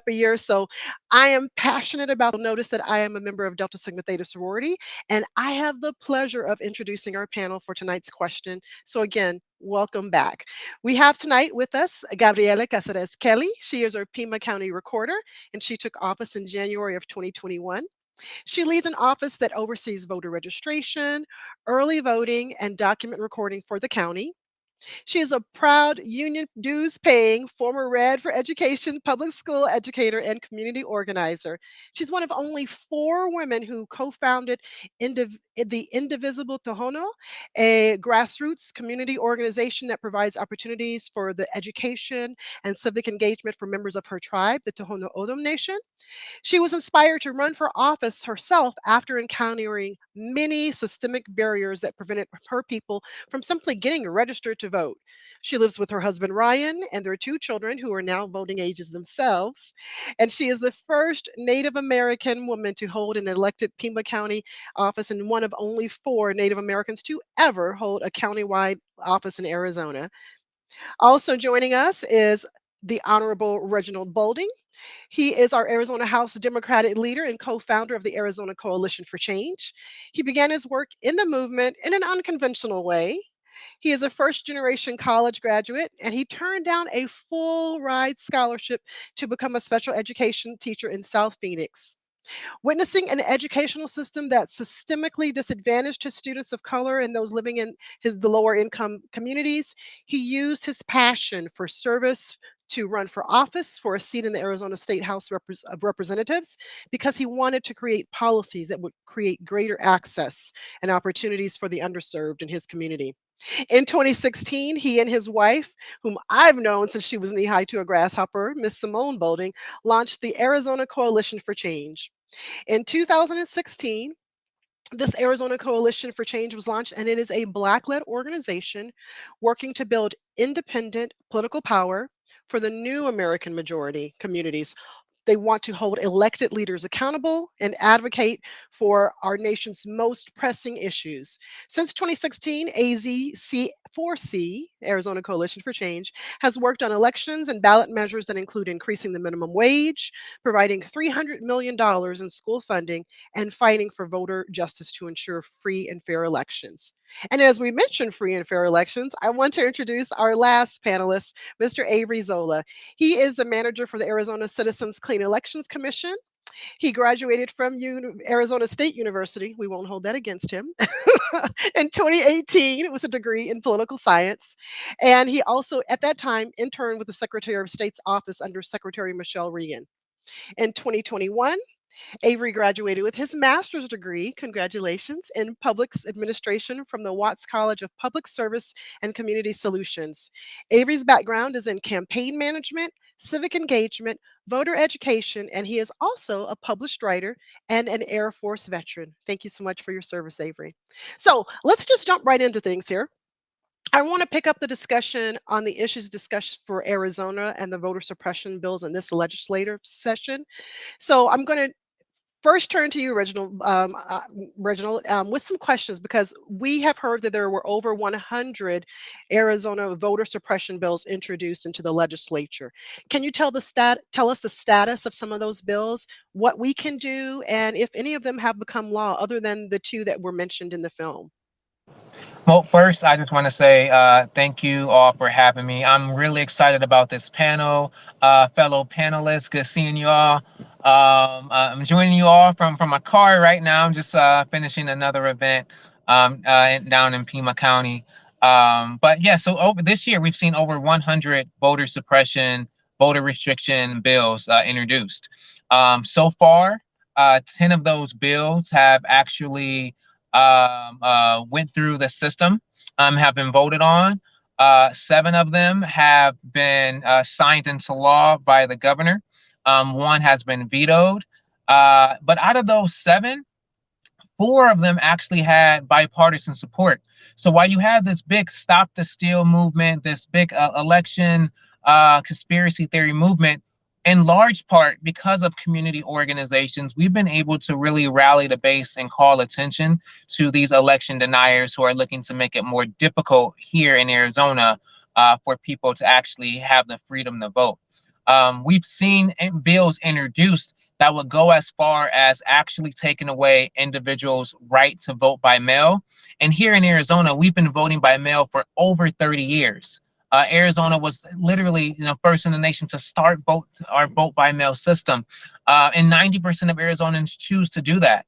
a year. So I am passionate about the notice that I am a member of Delta Sigma Theta sorority, and I have the pleasure of introducing our panel for tonight's question. So again, welcome back. We have tonight with us Gabriela Caceres Kelly. She is our Pima County recorder, and she took office in January of 2021. She leads an office that oversees voter registration, early voting, and document recording for the county. She is a proud union dues paying former Red for Education public school educator and community organizer. She's one of only 4 women who co founded the Indivisible Tohono, a grassroots community organization that provides opportunities for the education and civic engagement for members of her tribe, the Tohono O'odham Nation. She was inspired to run for office herself after encountering many systemic barriers that prevented her people from simply getting registered to vote. She lives with her husband Ryan and their 2 children who are now voting ages themselves. And she is the first Native American woman to hold an elected Pima County office and one of only 4 Native Americans to ever hold a countywide office in Arizona. Also joining us is the Honorable Reginald Boulding. He is our Arizona House Democratic leader and co founder of the Arizona Coalition for Change. He began his work in the movement in an unconventional way. He is a first generation college graduate and he turned down a full ride scholarship to become a special education teacher in South Phoenix. Witnessing an educational system that systemically disadvantaged his students of color and those living in the lower income communities, he used his passion for service to run for office for a seat in the Arizona State House of Representatives because he wanted to create policies that would create greater access and opportunities for the underserved in his community. In 2016, he and his wife, whom I've known since she was knee high to a grasshopper, Miss Simone Boulding, launched the Arizona Coalition for Change. In 2016, this Arizona Coalition for Change was launched, and it is a Black led organization working to build independent political power for the new American majority communities. They want to hold elected leaders accountable and advocate for our nation's most pressing issues. Since 2016, AZC4C, Arizona Coalition for Change, has worked on elections and ballot measures that include increasing the minimum wage, providing $300 million in school funding, and fighting for voter justice to ensure free and fair elections. And as we mentioned free and fair elections, I want to introduce our last panelist, Mr. Avery Zola. He is the manager for the Arizona Citizens Clean Elections Commission. He graduated from Arizona State University. We won't hold that against him. In 2018 with a degree in political science. And he also, at that time, interned with the Secretary of State's office under Secretary Michelle Regan. In 2021, Avery graduated with his master's degree, congratulations, in public administration from the Watts College of Public Service and Community Solutions. Avery's background is in campaign management, civic engagement, voter education, and he is also a published writer and an Air Force veteran. Thank you so much for your service, Avery. So let's just jump right into things here. I want to pick up the discussion on the issues discussed for Arizona and the voter suppression bills in this legislative session. So I'm going to first turn to you, Reginald, with some questions because we have heard that there were over 100 Arizona voter suppression bills introduced into the legislature. Can you tell us the status of some of those bills, what we can do, and if any of them have become law other than the 2 that were mentioned in the film? Well, first, I just want to say thank you all for having me. I'm really excited about this panel, fellow panelists. Good seeing you all. I'm joining you all from my car right now. I'm just finishing another event down in Pima County. But yeah, so over this year, we've seen over 100 voter suppression, voter restriction bills introduced. So far, 10 of those bills have actually went through the system, have been voted on. 7 of them have been signed into law by the governor. 1 has been vetoed. But out of those 7, 4 of them actually had bipartisan support. So while you have this big Stop the Steal movement, this big election conspiracy theory movement, in large part because of community organizations, we've been able to really rally the base and call attention to these election deniers who are looking to make it more difficult here in Arizona for people to actually have the freedom to vote. We've seen bills introduced that would go as far as actually taking away individuals' right to vote by mail. And here in Arizona, we've been voting by mail for over 30 years. Arizona was literally, first in the nation to start our vote by mail system, and 90% of Arizonans choose to do that.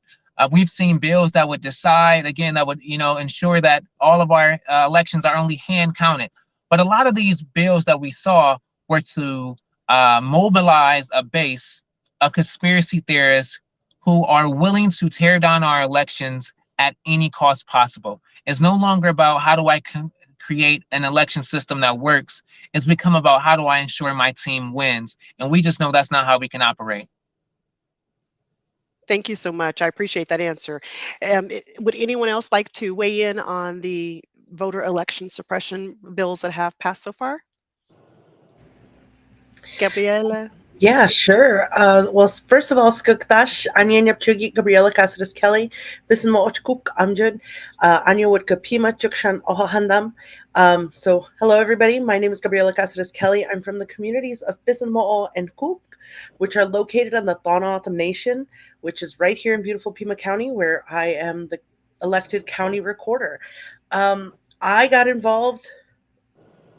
We've seen bills that would decide, again, that would ensure that all of our elections are only hand counted. But a lot of these bills that we saw were to mobilize a base of conspiracy theorists who are willing to tear down our elections at any cost possible. It's no longer about how do I create an election system that works. It's become about how do I ensure my team wins. And we just know that's not how we can operate. Thank you so much. I appreciate that answer. Would anyone else like to weigh in on the voter election suppression bills that have passed so far? Gabriela? Yeah, sure. Well, first of all, skugtash anya nyapchugi Gabriela Cáceres Kelly, bisin mo ochkuk amjud, anya would kapima chukshan ohandam. So hello everybody. My name is Gabriela Cáceres Kelly. I'm from the communities of Bisin and Cook, which are located on the Thanatham Nation, which is right here in beautiful Pima County, where I am the elected county recorder. I got involved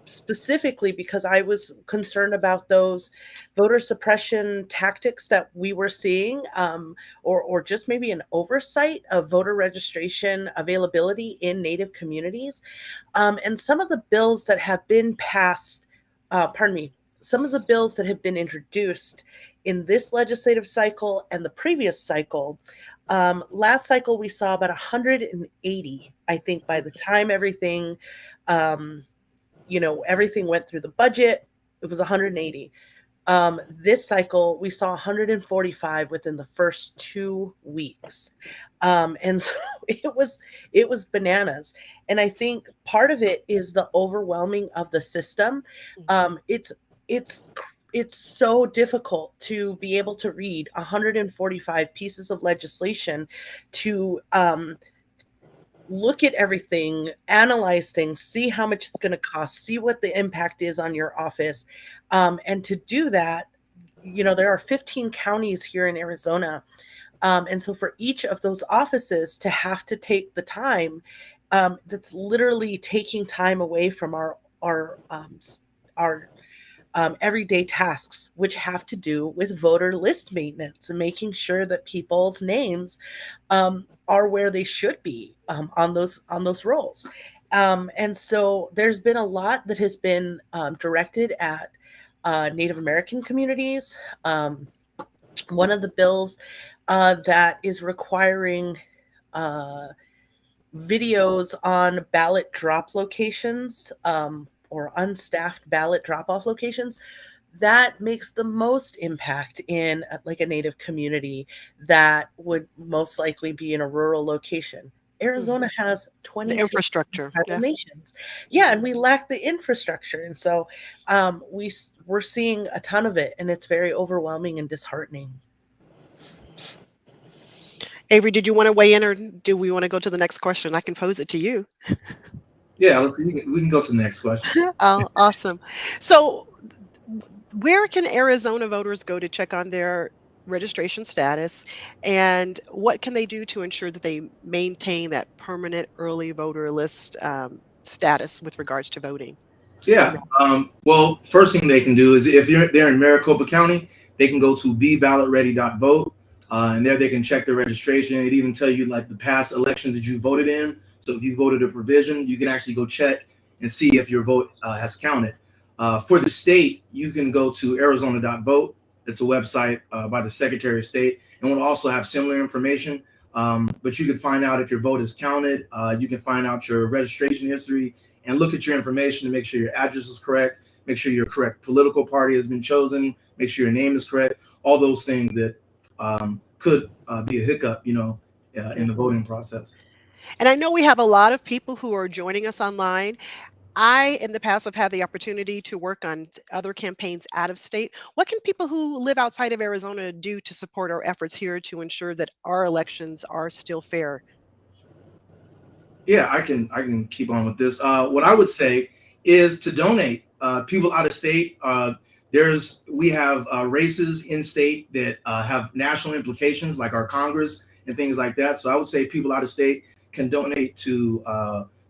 specifically because I was concerned about those voter suppression tactics that we were seeing, or just maybe an oversight of voter registration availability in Native communities. And some of the bills that have been passed, some of the bills that have been introduced in this legislative cycle and the previous cycle. Last cycle, we saw about 180, I think, by the time everything everything went through the budget, it was 180. This cycle, we saw 145 within the first 2 weeks. And so it was bananas. And I think part of it is the overwhelming of the system. It's so difficult to be able to read 145 pieces of legislation to look at everything, analyze things, see how much it's going to cost, see what the impact is on your office. And to do that, there are 15 counties here in Arizona. And so for each of those offices to have to take the time, that's literally taking time away from our everyday tasks, which have to do with voter list maintenance and making sure that people's names are where they should be on those rolls. And so there's been a lot that has been directed at Native American communities. One of the bills that is requiring videos on ballot drop locations, or unstaffed ballot drop-off locations, that makes the most impact in like a Native community that would most likely be in a rural location. Arizona has 22 infrastructure nations. Yeah, and we lack the infrastructure. And so we're seeing a ton of it, and it's very overwhelming and disheartening. Avery, did you want to weigh in, or do we want to go to the next question? I can pose it to you. Yeah, we can go to the next question. Oh, awesome. So where can Arizona voters go to check on their registration status, and what can they do to ensure that they maintain that permanent early voter list status with regards to voting? Yeah. Well, first thing they can do is if they're in Maricopa County, they can go to beballotready.vote, and there they can check their registration. It even tell you like the past elections that you voted in. So if you voted a provision, you can actually go check and see if your vote has counted. For the state, you can go to arizona.vote. It's a website by the Secretary of State, and we'll also have similar information. But you can find out if your vote is counted. You can find out your registration history and look at your information to make sure your address is correct, make sure your correct political party has been chosen, make sure your name is correct, all those things that could be a hiccup, in the voting process. And I know we have a lot of people who are joining us online. I, in the past, have had the opportunity to work on other campaigns out of state. What can people who live outside of Arizona do to support our efforts here to ensure that our elections are still fair? Yeah, I can keep on with this. What I would say is to donate. People out of state, we have races in state that have national implications, like our Congress and things like that. So I would say people out of state can donate to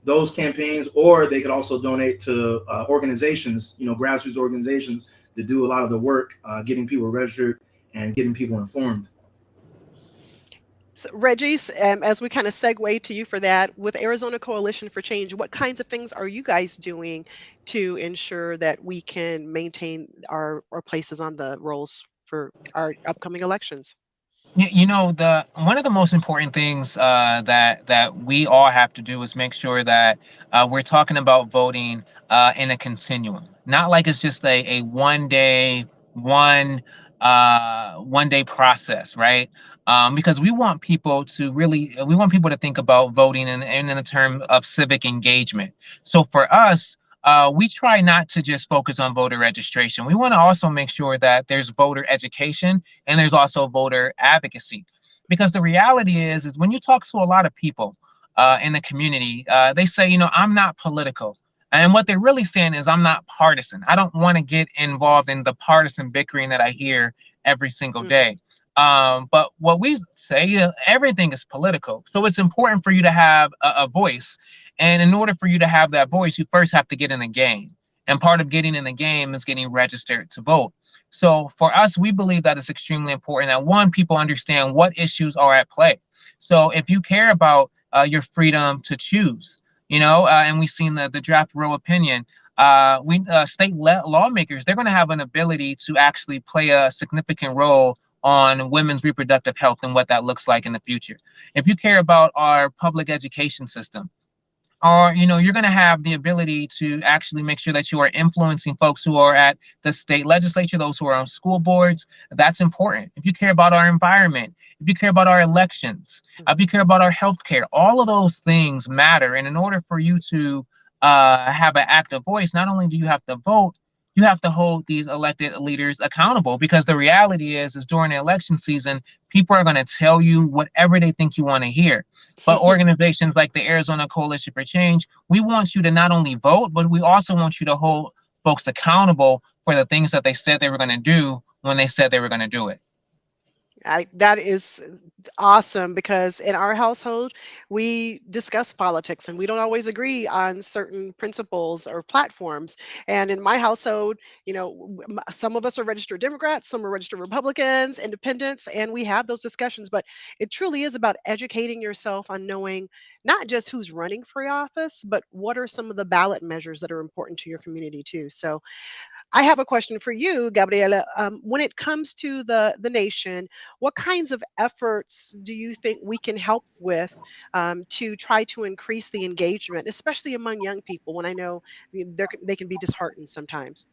those campaigns, or they could also donate to organizations, grassroots organizations that do a lot of the work, getting people registered and getting people informed. So, Reggie, as we kind of segue to you for that, with Arizona Coalition for Change, what kinds of things are you guys doing to ensure that we can maintain our places on the rolls for our upcoming elections? You know, the one of the most important things that we all have to do is make sure that we're talking about voting in a continuum, not like it's just a one day process, right? Because we want people to think about voting in the term of civic engagement. So for us, we try not to just focus on voter registration. We want to also make sure that there's voter education and there's also voter advocacy. Because the reality is when you talk to a lot of people in the community, they say, you know, I'm not political. And what they're really saying is I'm not partisan. I don't want to get involved in the partisan bickering that I hear every single day. But what we say, everything is political. So it's important for you to have a voice. And in order for you to have that voice, you first have to get in the game. And part of getting in the game is getting registered to vote. So for us, we believe that it's extremely important that one, people understand what issues are at play. So if you care about your freedom to choose, you know, and we've seen the draft Roe opinion, state lawmakers, they're going to have an ability to actually play a significant role on women's reproductive health and what that looks like in the future. If you care about our public education system, or you know, you're going to have the ability to actually make sure that you are influencing folks who are at the state legislature, those who are on school boards. That's important. If you care about our environment, if you care about our elections, if you care about our healthcare, all of those things matter. And in order for you to have an active voice, not only do you have to vote, you have to hold these elected leaders accountable, because the reality is during the election season, people are going to tell you whatever they think you want to hear. But organizations like the Arizona Coalition for Change, we want you to not only vote, but we also want you to hold folks accountable for the things that they said they were going to do when they said they were going to do it. That is awesome, because in our household, we discuss politics and we don't always agree on certain principles or platforms. And in my household, you know, some of us are registered Democrats, some are registered Republicans, independents, and we have those discussions. But it truly is about educating yourself on knowing not just who's running for office, but what are some of the ballot measures that are important to your community too. So I have a question for you, Gabriela. When it comes to the nation, what kinds of efforts do you think we can help with to try to increase the engagement, especially among young people? When I know they can be disheartened sometimes.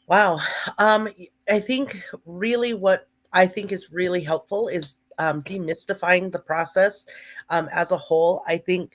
Wow. I think really what I think is really helpful is demystifying the process as a whole. I think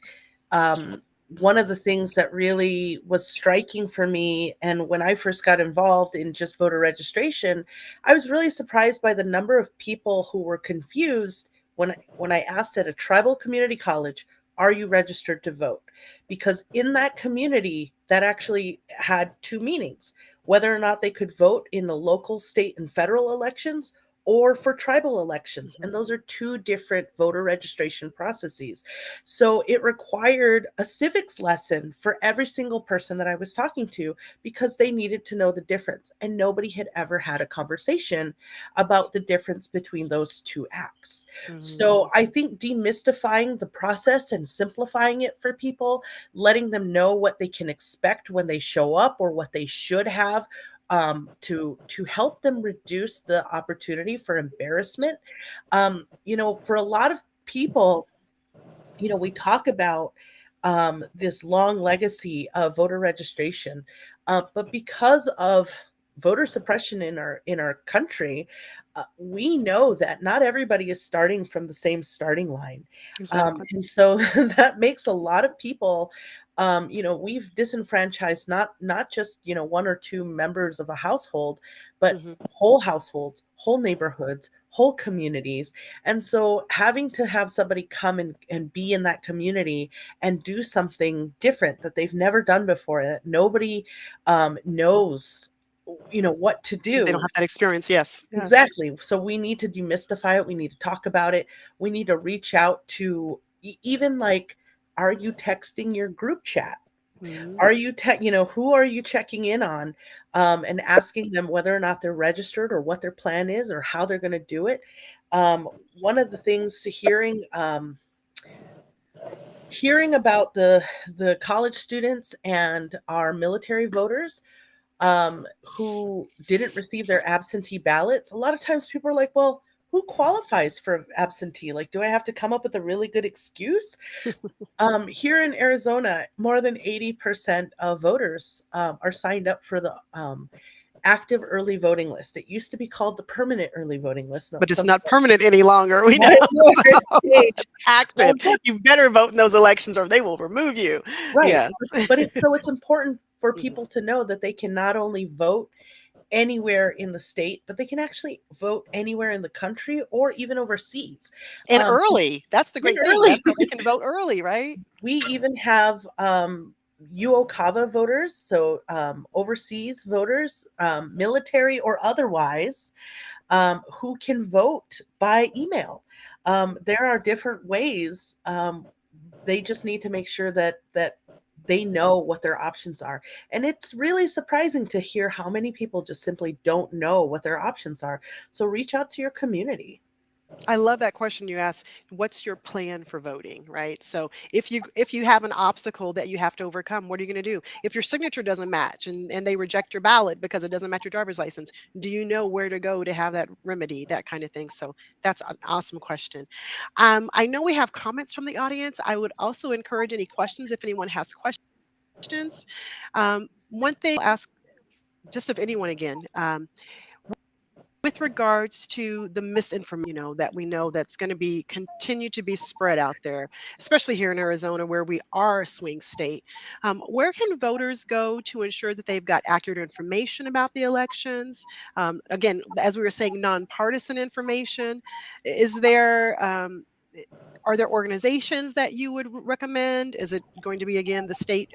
one of the things that really was striking for me, and when I first got involved in just voter registration, I was really surprised by the number of people who were confused when I asked at a tribal community college, are you registered to vote? Because in that community, that actually had two meanings: whether or not they could vote in the local, state, and federal elections, or for tribal elections. And those are two different voter registration processes. So it required a civics lesson for every single person that I was talking to, because they needed to know the difference. And nobody had ever had a conversation about the difference between those two acts. So I think demystifying the process and simplifying it for people, letting them know what they can expect when they show up or what they should have to help them reduce the opportunity for embarrassment. You know, for a lot of people, you know, we talk about this long legacy of voter registration, but because of voter suppression in our country, we know that not everybody is starting from the same starting line. Exactly. And so that makes a lot of people, you know, we've disenfranchised not just, you know, one or two members of a household, but whole households, whole neighborhoods, whole communities. And so having to have somebody come and be in that community and do something different that they've never done before, that nobody knows, you know, what to do. They don't have that experience. Yes. Yeah. Exactly. So we need to demystify it. We need to talk about it. We need to reach out to even like, are you texting your group chat? Are you, you know, who are you checking in on, and asking them whether or not they're registered or what their plan is or how they're going to do it. One of the things hearing about the college students and our military voters who didn't receive their absentee ballots, a lot of times people are like, well, who qualifies for absentee? Like, do I have to come up with a really good excuse? Here in Arizona, more than 80% of voters are signed up for the active early voting list. It used to be called the permanent early voting list. But it's not permanent any longer. We know. It's active. You better vote in those elections or they will remove you. Right. Yes. But it's important for people to know that they can not only vote anywhere in the state, but they can actually vote anywhere in the country or even overseas. And early. That's the great thing. Early. They can vote early, right? We even have UOCAVA voters, so overseas voters, military or otherwise, who can vote by email. There are different ways. They just need to make sure that they know what their options are. And it's really surprising to hear how many people just simply don't know what their options are. So reach out to your community. I love that question you asked. What's your plan for voting, right? So if you have an obstacle that you have to overcome, what are you going to do? If your signature doesn't match and they reject your ballot because it doesn't match your driver's license, do you know where to go to have that remedy, that kind of thing? So that's an awesome question. I know we have comments from the audience. I would also encourage any questions if anyone has questions. One thing I'll ask just of anyone again, with regards to the misinformation, that we know that's going to continue to be spread out there, especially here in Arizona, where we are a swing state. Where can voters go to ensure that they've got accurate information about the elections? Again, as we were saying, nonpartisan information. Are there organizations that you would recommend? Is it going to be, again, the state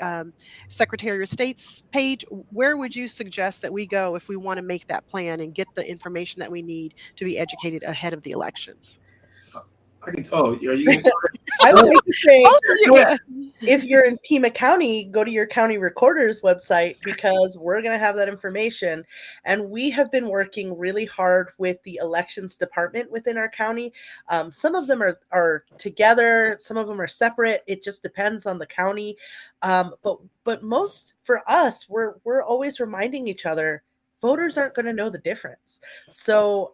Secretary of State's page? Where would you suggest that we go if we want to make that plan and get the information that we need to be educated ahead of the elections? I can tell. Are you? I would like to say, if you're in Pima County, go to your county recorder's website because we're going to have that information. And we have been working really hard with the elections department within our county. Some of them are together, some of them are separate. It just depends on the county. But most for us, we're always reminding each other, voters aren't going to know the difference. So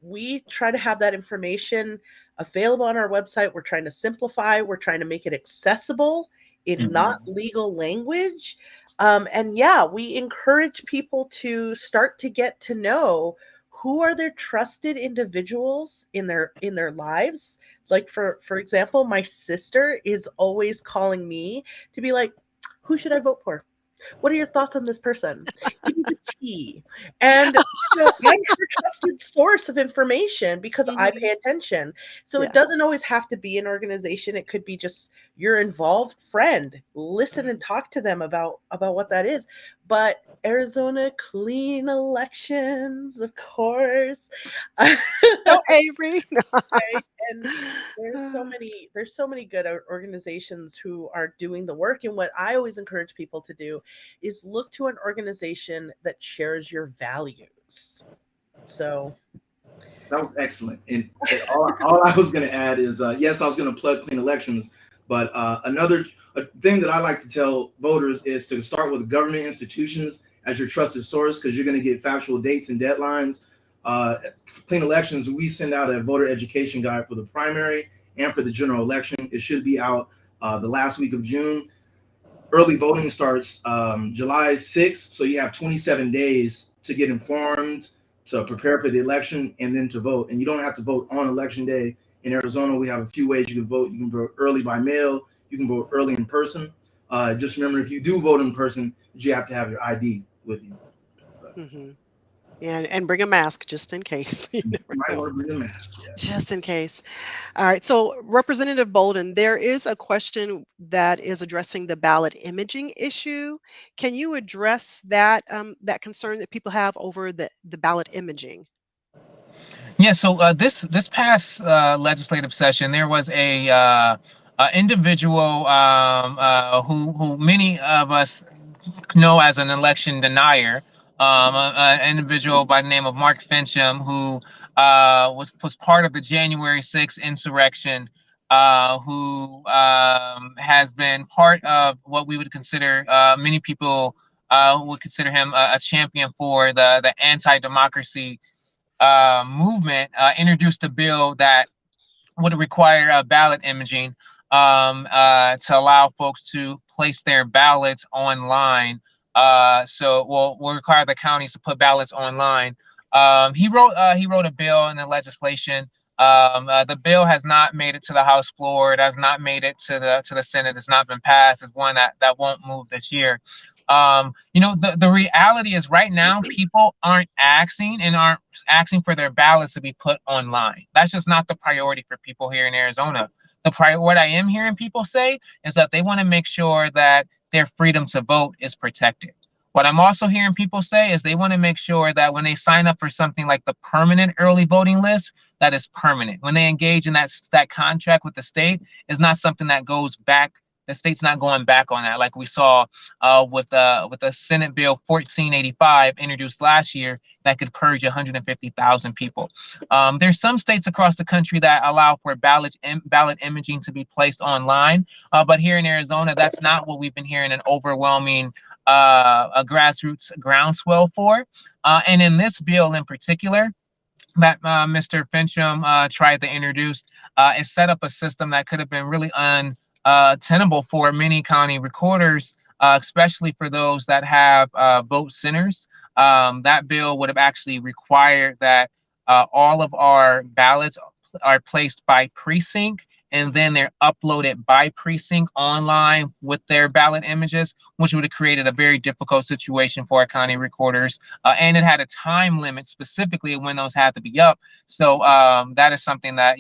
we try to have that information available on our website. We're trying to simplify. We're trying to make it accessible in not legal language. And yeah, we encourage people to start to get to know who are their trusted individuals in their lives. Like for example, my sister is always calling me to be like, who should I vote for? What are your thoughts on this person? Give me the tea. And I'm her trusted source of information because I pay attention. So it doesn't always have to be an organization. It could be just your involved friend. Listen and talk to them about what that is. But Arizona clean elections, of course. No, Avery. Right? And there's so many good organizations who are doing the work. And what I always encourage people to do is look to an organization that shares your values. So that was excellent. And all I was going to add is, yes, I was going to plug clean elections, but another thing that I like to tell voters is to start with government institutions as your trusted source, because you're going to get factual dates and deadlines. Clean elections, we send out a voter education guide for the primary and for the general election. It should be out the last week of June. Early voting starts July 6th, so you have 27 days to get informed, to prepare for the election, and then to vote. And you don't have to vote on election day. In Arizona, we have a few ways you can vote. You can vote early by mail. You can vote early in person. Just remember, if you do vote in person, you have to have your ID with you. Mm-hmm. And bring a mask just in case. You might want to bring a mask. Yeah. Just in case. All right. So Representative Bolden, there is a question that is addressing the ballot imaging issue. Can you address that that concern that people have over the ballot imaging? Yeah. So this past legislative session, there was a individual who many of us know as an election denier. An individual by the name of Mark Fincham, who was part of the January 6th insurrection, who has been part of what we would consider, many people would consider him a champion for the anti-democracy movement, introduced a bill that would require ballot imaging to allow folks to place their ballots online. So we'll require the counties to put ballots online. He wrote a bill in the legislation. The bill has not made it to the House floor. It has not made it to the Senate. It's not been passed. It's one that won't move this year. The reality is right now people aren't asking for their ballots to be put online. That's just not the priority for people here in Arizona. What I am hearing people say is that they want to make sure that their freedom to vote is protected. What I'm also hearing people say is they want to make sure that when they sign up for something like the permanent early voting list, that is permanent. When they engage in that contract with the state, is not something that goes back. The state's not going back on that, like we saw with the Senate Bill 1485 introduced last year that could purge 150,000 people. There's some states across the country that allow for ballot imaging to be placed online, but here in Arizona, that's not what we've been hearing an overwhelming a grassroots groundswell for. And in this bill in particular, that Mr. Fincham tried to introduce, it set up a system that could have been really tenable for many county recorders, especially for those that have vote centers. That bill would have actually required that all of our ballots are placed by precinct, and then they're uploaded by precinct online with their ballot images, which would have created a very difficult situation for our county recorders. And it had a time limit specifically when those had to be up. So that is something that,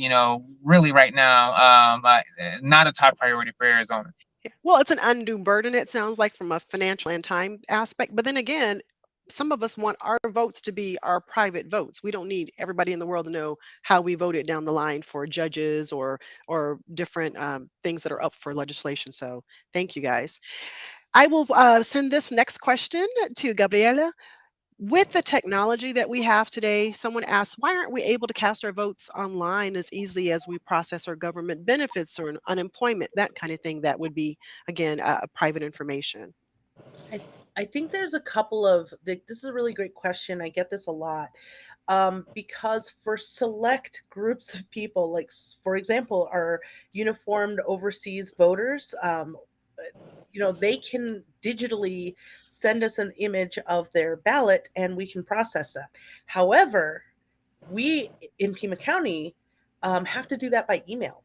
really right now, not a top priority for Arizona. Well, it's an undue burden, it sounds like, from a financial and time aspect. But then again, some of us want our votes to be our private votes. We don't need everybody in the world to know how we voted down the line for judges or different things that are up for legislation. So thank you, guys. I will send this next question to Gabriela. With the technology that we have today, someone asked, why aren't we able to cast our votes online as easily as we process our government benefits or unemployment, that kind of thing? That would be, again, private information. I think there's a couple of, this is a really great question. I get this a lot. Because for select groups of people, like, for example, our uniformed overseas voters, they can digitally send us an image of their ballot and we can process that. However, we in Pima County have to do that by email.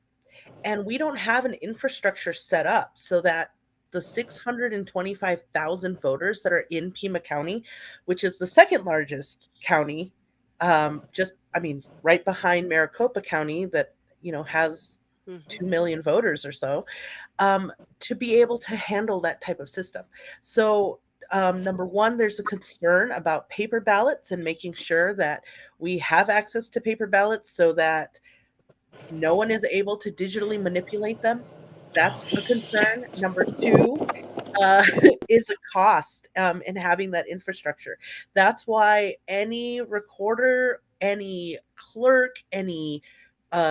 And we don't have an infrastructure set up so that the 625,000 voters that are in Pima County, which is the second largest county, right behind Maricopa County that, has 2 million voters or so, to be able to handle that type of system. So number one, there's a concern about paper ballots and making sure that we have access to paper ballots so that no one is able to digitally manipulate them. That's a concern. Number two is a cost in having that infrastructure. That's why any recorder, any clerk, any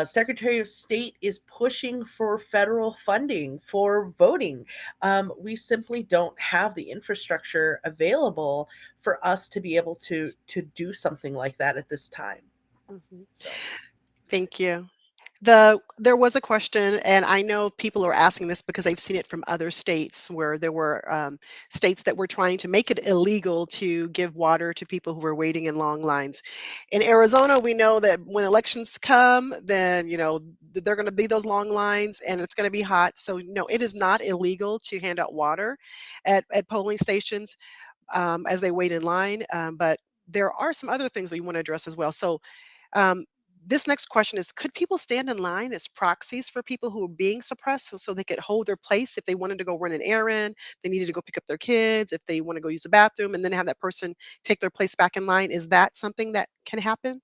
Secretary of State is pushing for federal funding for voting. We simply don't have the infrastructure available for us to be able to do something like that at this time. So. Thank you. There was a question, and I know people are asking this because they've seen it from other states where there were states that were trying to make it illegal to give water to people who were waiting in long lines. In Arizona, we know that when elections come, then they're going to be those long lines and it's going to be hot. So no, it is not illegal to hand out water at polling stations as they wait in line. But there are some other things we want to address as well. So this next question is, could people stand in line as proxies for people who are being suppressed so they could hold their place if they wanted to go run an errand, they needed to go pick up their kids, if they want to go use the bathroom, and then have that person take their place back in line? Is that something that can happen?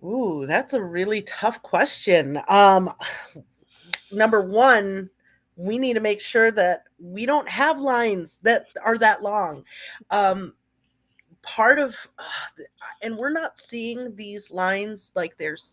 Ooh, that's a really tough question. Number one, we need to make sure that we don't have lines that are that long. part of and we're not seeing these lines like there's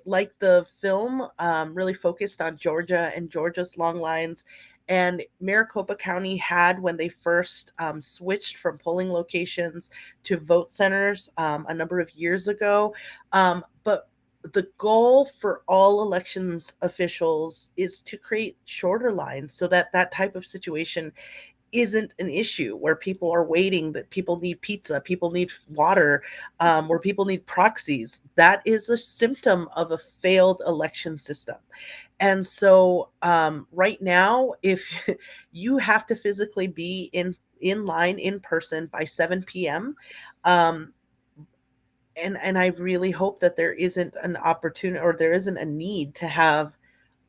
like the film really focused on Georgia and Georgia's long lines, and Maricopa County had when they first switched from polling locations to vote centers a number of years ago. But the goal for all elections officials is to create shorter lines so that that type of situation isn't an issue where people are waiting, that people need pizza, people need water, where people need proxies. That is a symptom of a failed election system. And so right now, if you have to physically be in line in person by 7 p.m., and I really hope that there isn't an opportunity or there isn't a need to have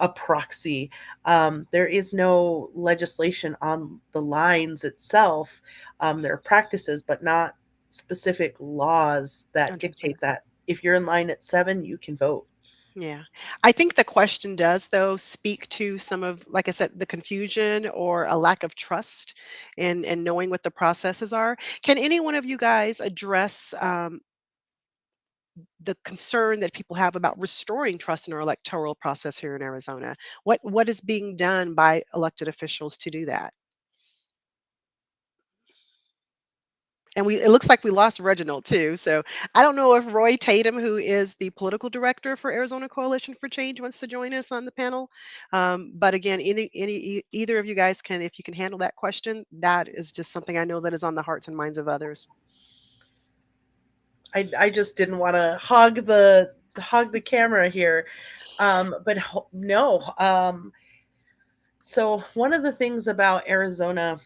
a proxy. There is no legislation on the lines itself. There are practices, but not specific laws that 100%. dictate that if you're in line at 7, you can vote. Yeah. I think the question does, though, speak to some of, like I said, the confusion or a lack of trust in knowing what the processes are. Can any one of you guys address the concern that people have about restoring trust in our electoral process here in Arizona? What is being done by elected officials to do that? And it looks like we lost Reginald too. So I don't know if Roy Tatum, who is the political director for Arizona Coalition for Change, wants to join us on the panel. But again, either of you guys can, if you can handle that question, that is just something I know that is on the hearts and minds of others. I just didn't want to hog the camera here, but no. So one of the things about Arizona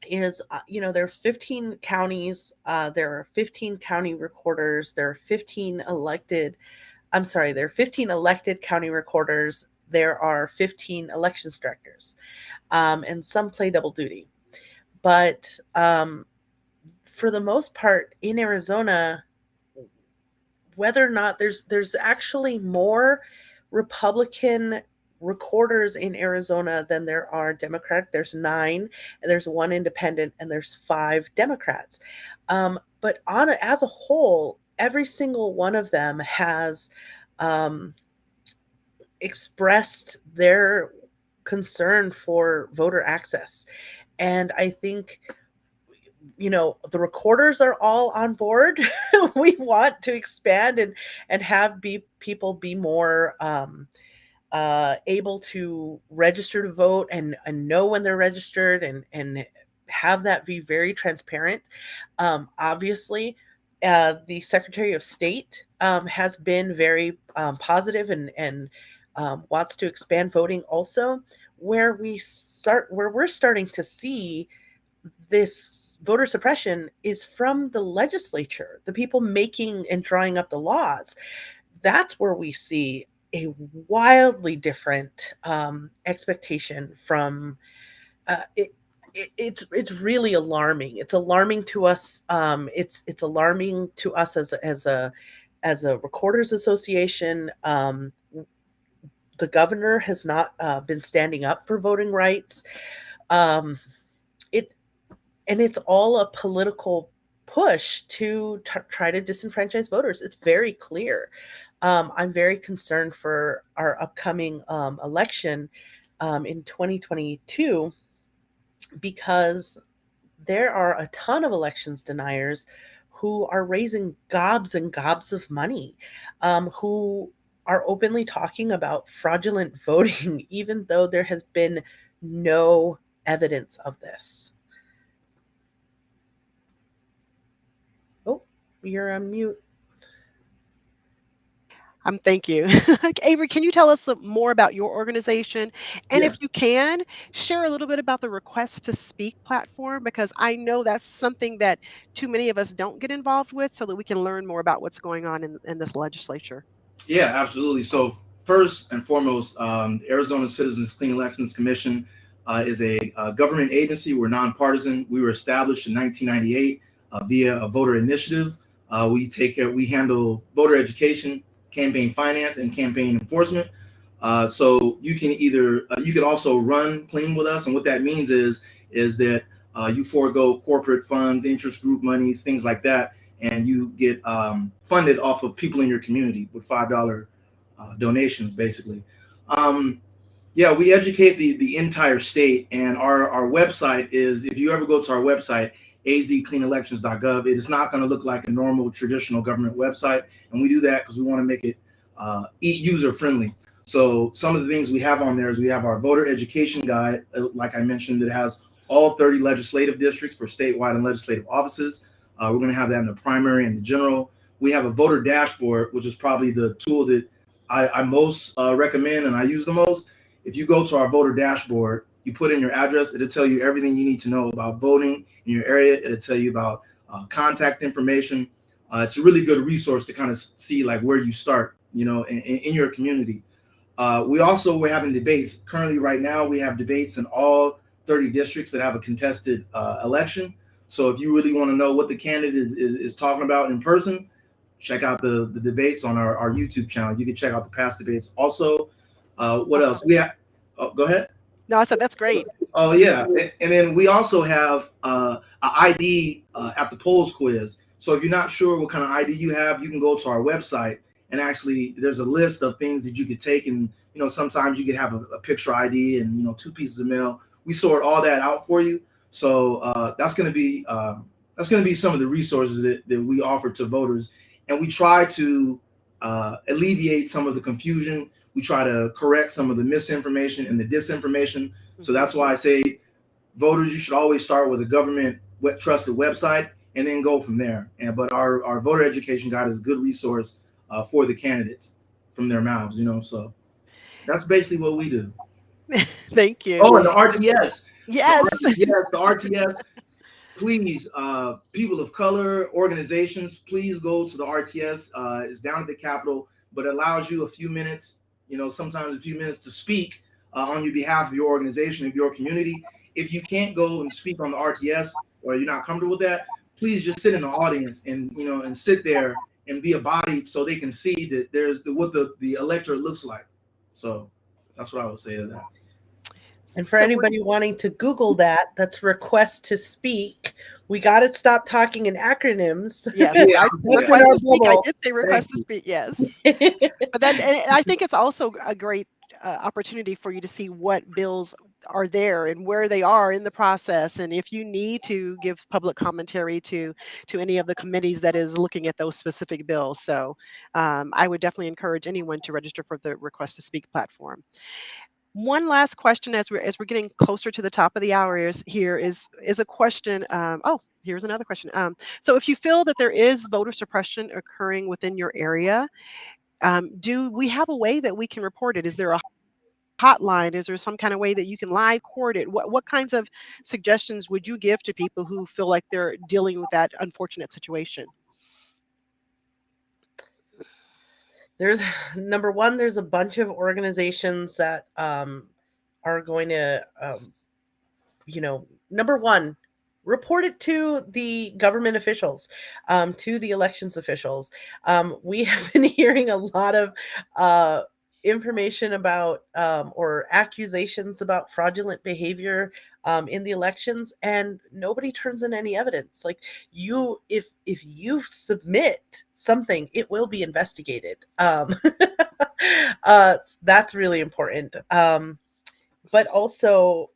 is, there are 15 counties, there are 15 county recorders, there are 15 elected county recorders, there are 15 elections directors, and some play double duty. But for the most part in Arizona, whether or not there's actually more Republican recorders in Arizona than there are Democrat. There's 9, and there's 1 independent, and there's 5 Democrats. But as a whole, every single one of them has expressed their concern for voter access. And I think the recorders are all on board. We want to expand and have people be more able to register to vote and know when they're registered and have that be very transparent. Obviously, the Secretary of State has been very positive and wants to expand voting also. Where we're starting to see this voter suppression is from the legislature, the people making and drawing up the laws. That's where we see a wildly different expectation from it's really alarming. It's alarming to us. It's alarming to us as a recorders association. The governor has not been standing up for voting rights. And it's all a political push to try to disenfranchise voters. It's very clear. I'm very concerned for our upcoming election in 2022 because there are a ton of elections deniers who are raising gobs and gobs of money, who are openly talking about fraudulent voting, even though there has been no evidence of this. Oh, you're on mute. Thank you. Avery, can you tell us more about your organization? And Yeah. if you can, share a little bit about the Request to Speak platform, because I know that's something that too many of us don't get involved with so that we can learn more about what's going on in this legislature. Yeah, absolutely. So first and foremost, Arizona Citizens Clean Elections Commission is a government agency. We're nonpartisan. We were established in 1998 via a voter initiative. We handle voter education, campaign finance, and campaign enforcement. So you can you could also run clean with us, and what that means is that You forego corporate funds, interest group monies, things like that, and you get funded off of people in your community with $5 donations, basically. Yeah, we educate the entire state, and our website is, if you ever go to our website, azcleanelections.gov, it is not going to look like a normal traditional government website, and we do that because we want to make it user friendly. So some of the things we have on there is we have our voter education guide, like I mentioned, that has all 30 legislative districts for statewide and legislative offices. We're going to have that in the primary and the general. We have a voter dashboard, which is probably the tool that I most recommend and I use the most. If you go to our voter dashboard, you put in your address, it'll tell you everything you need to know about voting in your area. It'll tell you about contact information. It's a really good resource to kind of see like where you start, you know, in your community. We're having debates. Currently, right now, we have debates in all 30 districts that have a contested election. So if you really want to know what the candidate is talking about in person, check out the debates on our YouTube channel. You can check out the past debates. Also, what else? We have, go ahead. No, I said that's great. Oh, yeah. And then we also have an ID at the polls quiz. So if you're not sure what kind of ID you have, you can go to our website, and actually there's a list of things that you could take. And, you know, sometimes you could have a picture ID and, you know, 2 pieces of mail. We sort all that out for you. So that's going to be some of the resources that we offer to voters. And we try to alleviate some of the confusion. We try to correct some of the misinformation and the disinformation. So that's why I say, voters, you should always start with a government trusted website and then go from there. But our voter education guide is a good resource for the candidates from their mouths, you know. So that's basically what we do. Thank you. Oh, and the RTS. Yes. The RTS. Please, people of color, organizations, please go to the RTS. It's down at the Capitol, but it allows you a few minutes, you know, sometimes a few minutes to speak on your behalf of your organization, of your community. If you can't go and speak on the RTS or you're not comfortable with that, please just sit in the audience and, you know, and sit there and be a body so they can see that there's what the electorate looks like. So that's what I would say to that. And for anybody wanting to Google that, that's request to speak. We got to stop talking in acronyms. Yes, request to speak. I did say request to speak. Yes, but then and I think it's also a great opportunity for you to see what bills are there and where they are in the process, and if you need to give public commentary to any of the committees that is looking at those specific bills. So I would definitely encourage anyone to register for the request to speak platform. One last question as we're getting closer to the top of the hour is a question. Here's another question. So if you feel that there is voter suppression occurring within your area, do we have a way that we can report it? Is there a hotline? Is there some kind of way that you can live court it? What kinds of suggestions would you give to people who feel like they're dealing with that unfortunate situation? There's number one, there's a bunch of organizations that are going to, number one, report it to the government officials, to the elections officials. We have been hearing a lot of information about or accusations about fraudulent behavior in the elections, and nobody turns in any evidence. Like if you submit something, it will be investigated. That's really important. But also,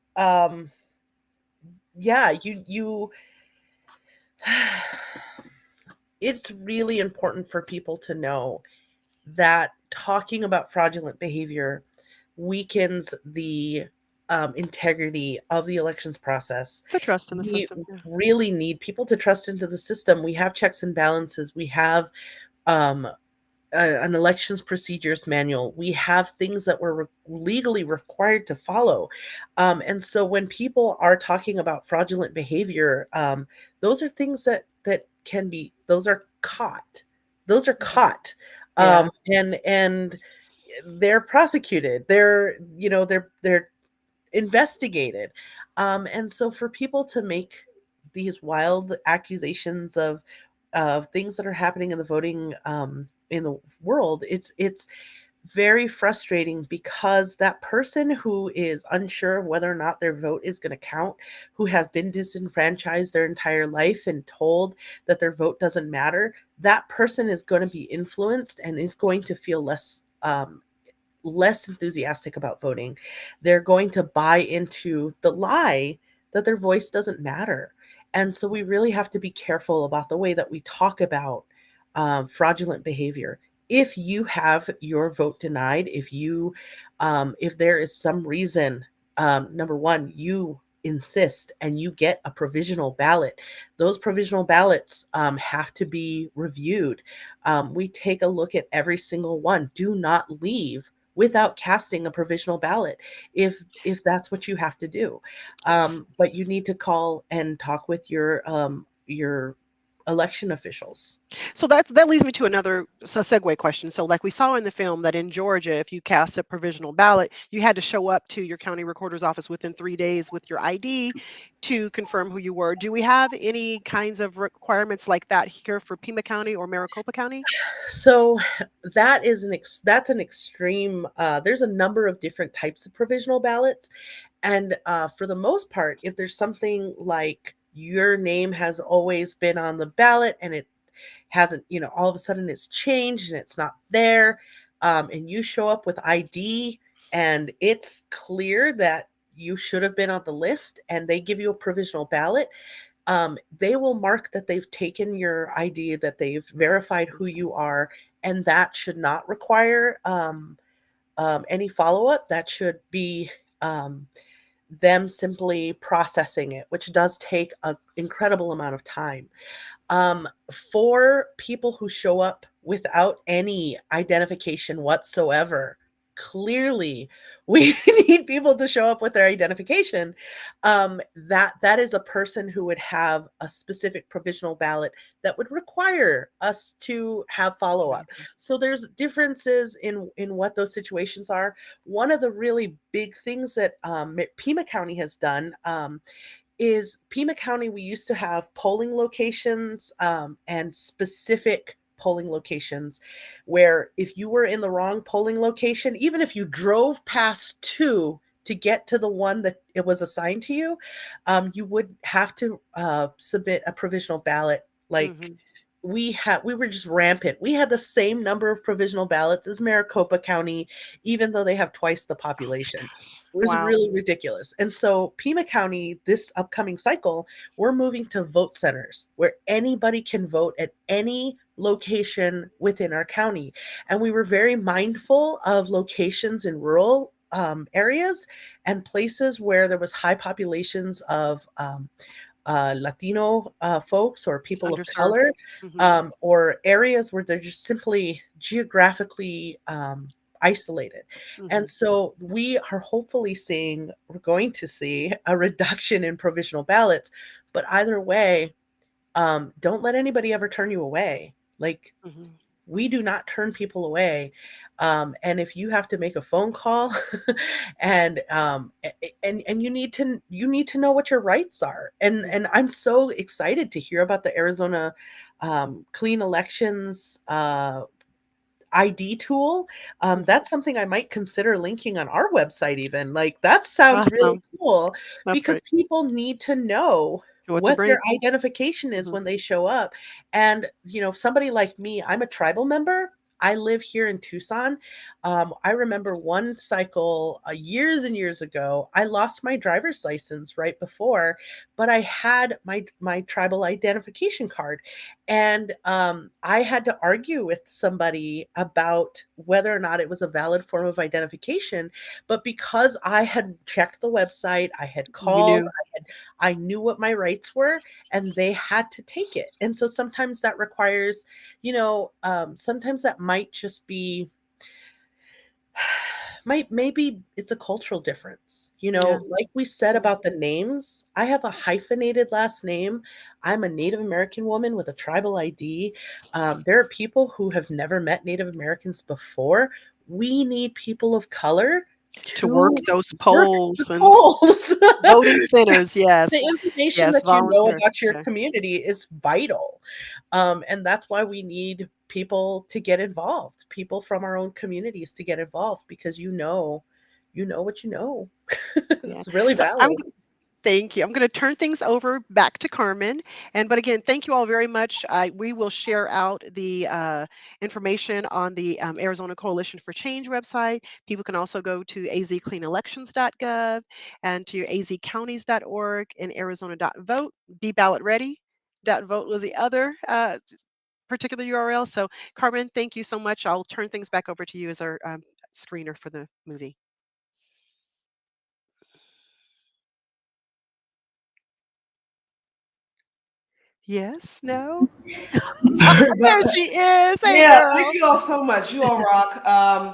it's really important for people to know that talking about fraudulent behavior weakens the integrity of the elections process. The trust in the system. We really need people to trust into the system. We have checks and balances. We have an elections procedures manual. We have things that we're legally required to follow. And so when people are talking about fraudulent behavior, those are things that can be, those are caught. And they're prosecuted. They're investigated. And so for people to make these wild accusations of things that are happening in the voting in the world, it's very frustrating because that person who is unsure of whether or not their vote is going to count, who has been disenfranchised their entire life and told that their vote doesn't matter, that person is going to be influenced and is going to feel less enthusiastic about voting. They're going to buy into the lie that their voice doesn't matter. And so we really have to be careful about the way that we talk about fraudulent behavior. If you have your vote denied, if there is some reason, number one, you insist and you get a provisional ballot, those provisional ballots have to be reviewed. We take a look at every single one. Do not leave without casting a provisional ballot if that's what you have to do. But you need to call and talk with your election officials. So that leads me to another segue question. So like we saw in the film that in Georgia, if you cast a provisional ballot, you had to show up to your county recorder's office within 3 days with your ID to confirm who you were. Do we have any kinds of requirements like that here for Pima County or Maricopa County? So that's an extreme. There's a number of different types of provisional ballots. And for the most part, if there's something like your name has always been on the ballot and it hasn't, all of a sudden it's changed and it's not there, and you show up with ID and it's clear that you should have been on the list and they give you a provisional ballot, they will mark that they've taken your ID, that they've verified who you are, and that should not require any follow-up. That should be them simply processing it, which does take an incredible amount of time. For people who show up without any identification whatsoever, clearly we need people to show up with their identification. That is a person who would have a specific provisional ballot that would require us to have follow-up. So there's differences in what those situations are. One of the really big things that Pima County has done is Pima County, we used to have polling locations and specific polling locations where if you were in the wrong polling location, even if you drove past two to get to the one that it was assigned to you, you would have to submit a provisional ballot. We were just rampant. We had the same number of provisional ballots as Maricopa County, even though they have twice the population. It was really ridiculous. And so Pima County, this upcoming cycle, we're moving to vote centers where anybody can vote at any location within our county. And we were very mindful of locations in rural areas and places where there was high populations of Latino folks or people of color, or areas where they're just simply geographically isolated. And so we are we're going to see a reduction in provisional ballots, but either way, don't let anybody ever turn you away. We do not turn people away. And if you have to make a phone call and you need to know what your rights are. And I'm so excited to hear about the Arizona Clean Elections ID tool. That's something I might consider linking on our website even. That sounds really cool. That's because great. people need to know what their identification is when they show up. And, somebody like me, I'm a tribal member. I live here in Tucson. I remember one cycle years and years ago, I lost my driver's license right before, but I had my tribal identification card. And I had to argue with somebody about whether or not it was a valid form of identification. But because I had checked the website, I had called, I knew what my rights were, and they had to take it. And so sometimes that requires, sometimes that might just be, maybe it's a cultural difference, like we said about the names. I have a hyphenated last name. I'm a Native American woman with a tribal ID. There are people who have never met Native Americans before. We need people of color to work those polls and polls. voting centers. Yes. The information Yes, that you know volunteer. about your Yeah. community is vital. And that's why we need people to get involved, people from our own communities to get involved, because you know what you know. It's really So valid. thank you. I'm going to turn things over back to Carmen. But again, thank you all very much. We will share out the information on the Arizona Coalition for Change website. People can also go to azcleanelections.gov and to azcounties.org and arizona.vote. BeBallotReady.vote was the other particular URL. So Carmen, thank you so much. I'll turn things back over to you as our screener for the movie. Yes, no. There she is. Hey, Yeah, girl. thank you all so much. You all rock.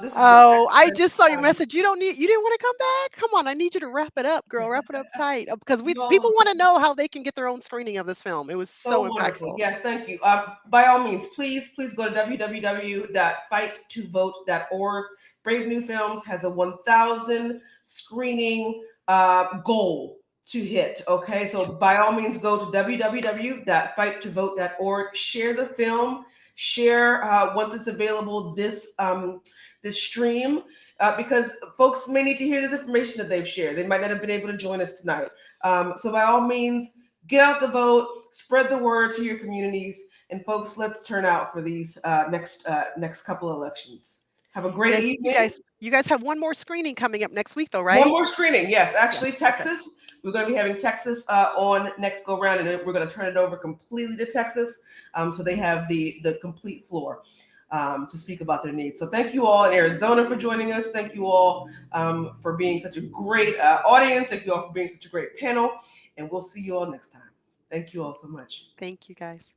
This is Oh, I just saw your message. You didn't want to come back? Come on, I need you to wrap it up, girl. Wrap it up tight. Because you all people are want to know how they can get their own screening of this film. It was so so wonderful. impactful. Yes, thank you. By all means, please go to www.fighttovote.org. Brave New Films has a 1,000 screening goal to hit. Okay, so by all means, go to www.fighttovote.org. Share the film. Share once it's available this stream, because folks may need to hear this information that they've shared. They might not have been able to join us tonight. So by all means, get out the vote, spread the word to your communities, and folks, let's turn out for these next couple elections. Have a great evening. You guys have one more screening coming up next week, though, right? One more screening, yes. Actually, Yes, Texas. okay. We're going to be having Texas on next go round, and we're going to turn it over completely to Texas, so they have the complete floor to speak about their needs. So thank you all in Arizona for joining us. Thank you all for being such a great audience. Thank you all for being such a great panel, and we'll see you all next time. Thank you all so much. Thank you, guys.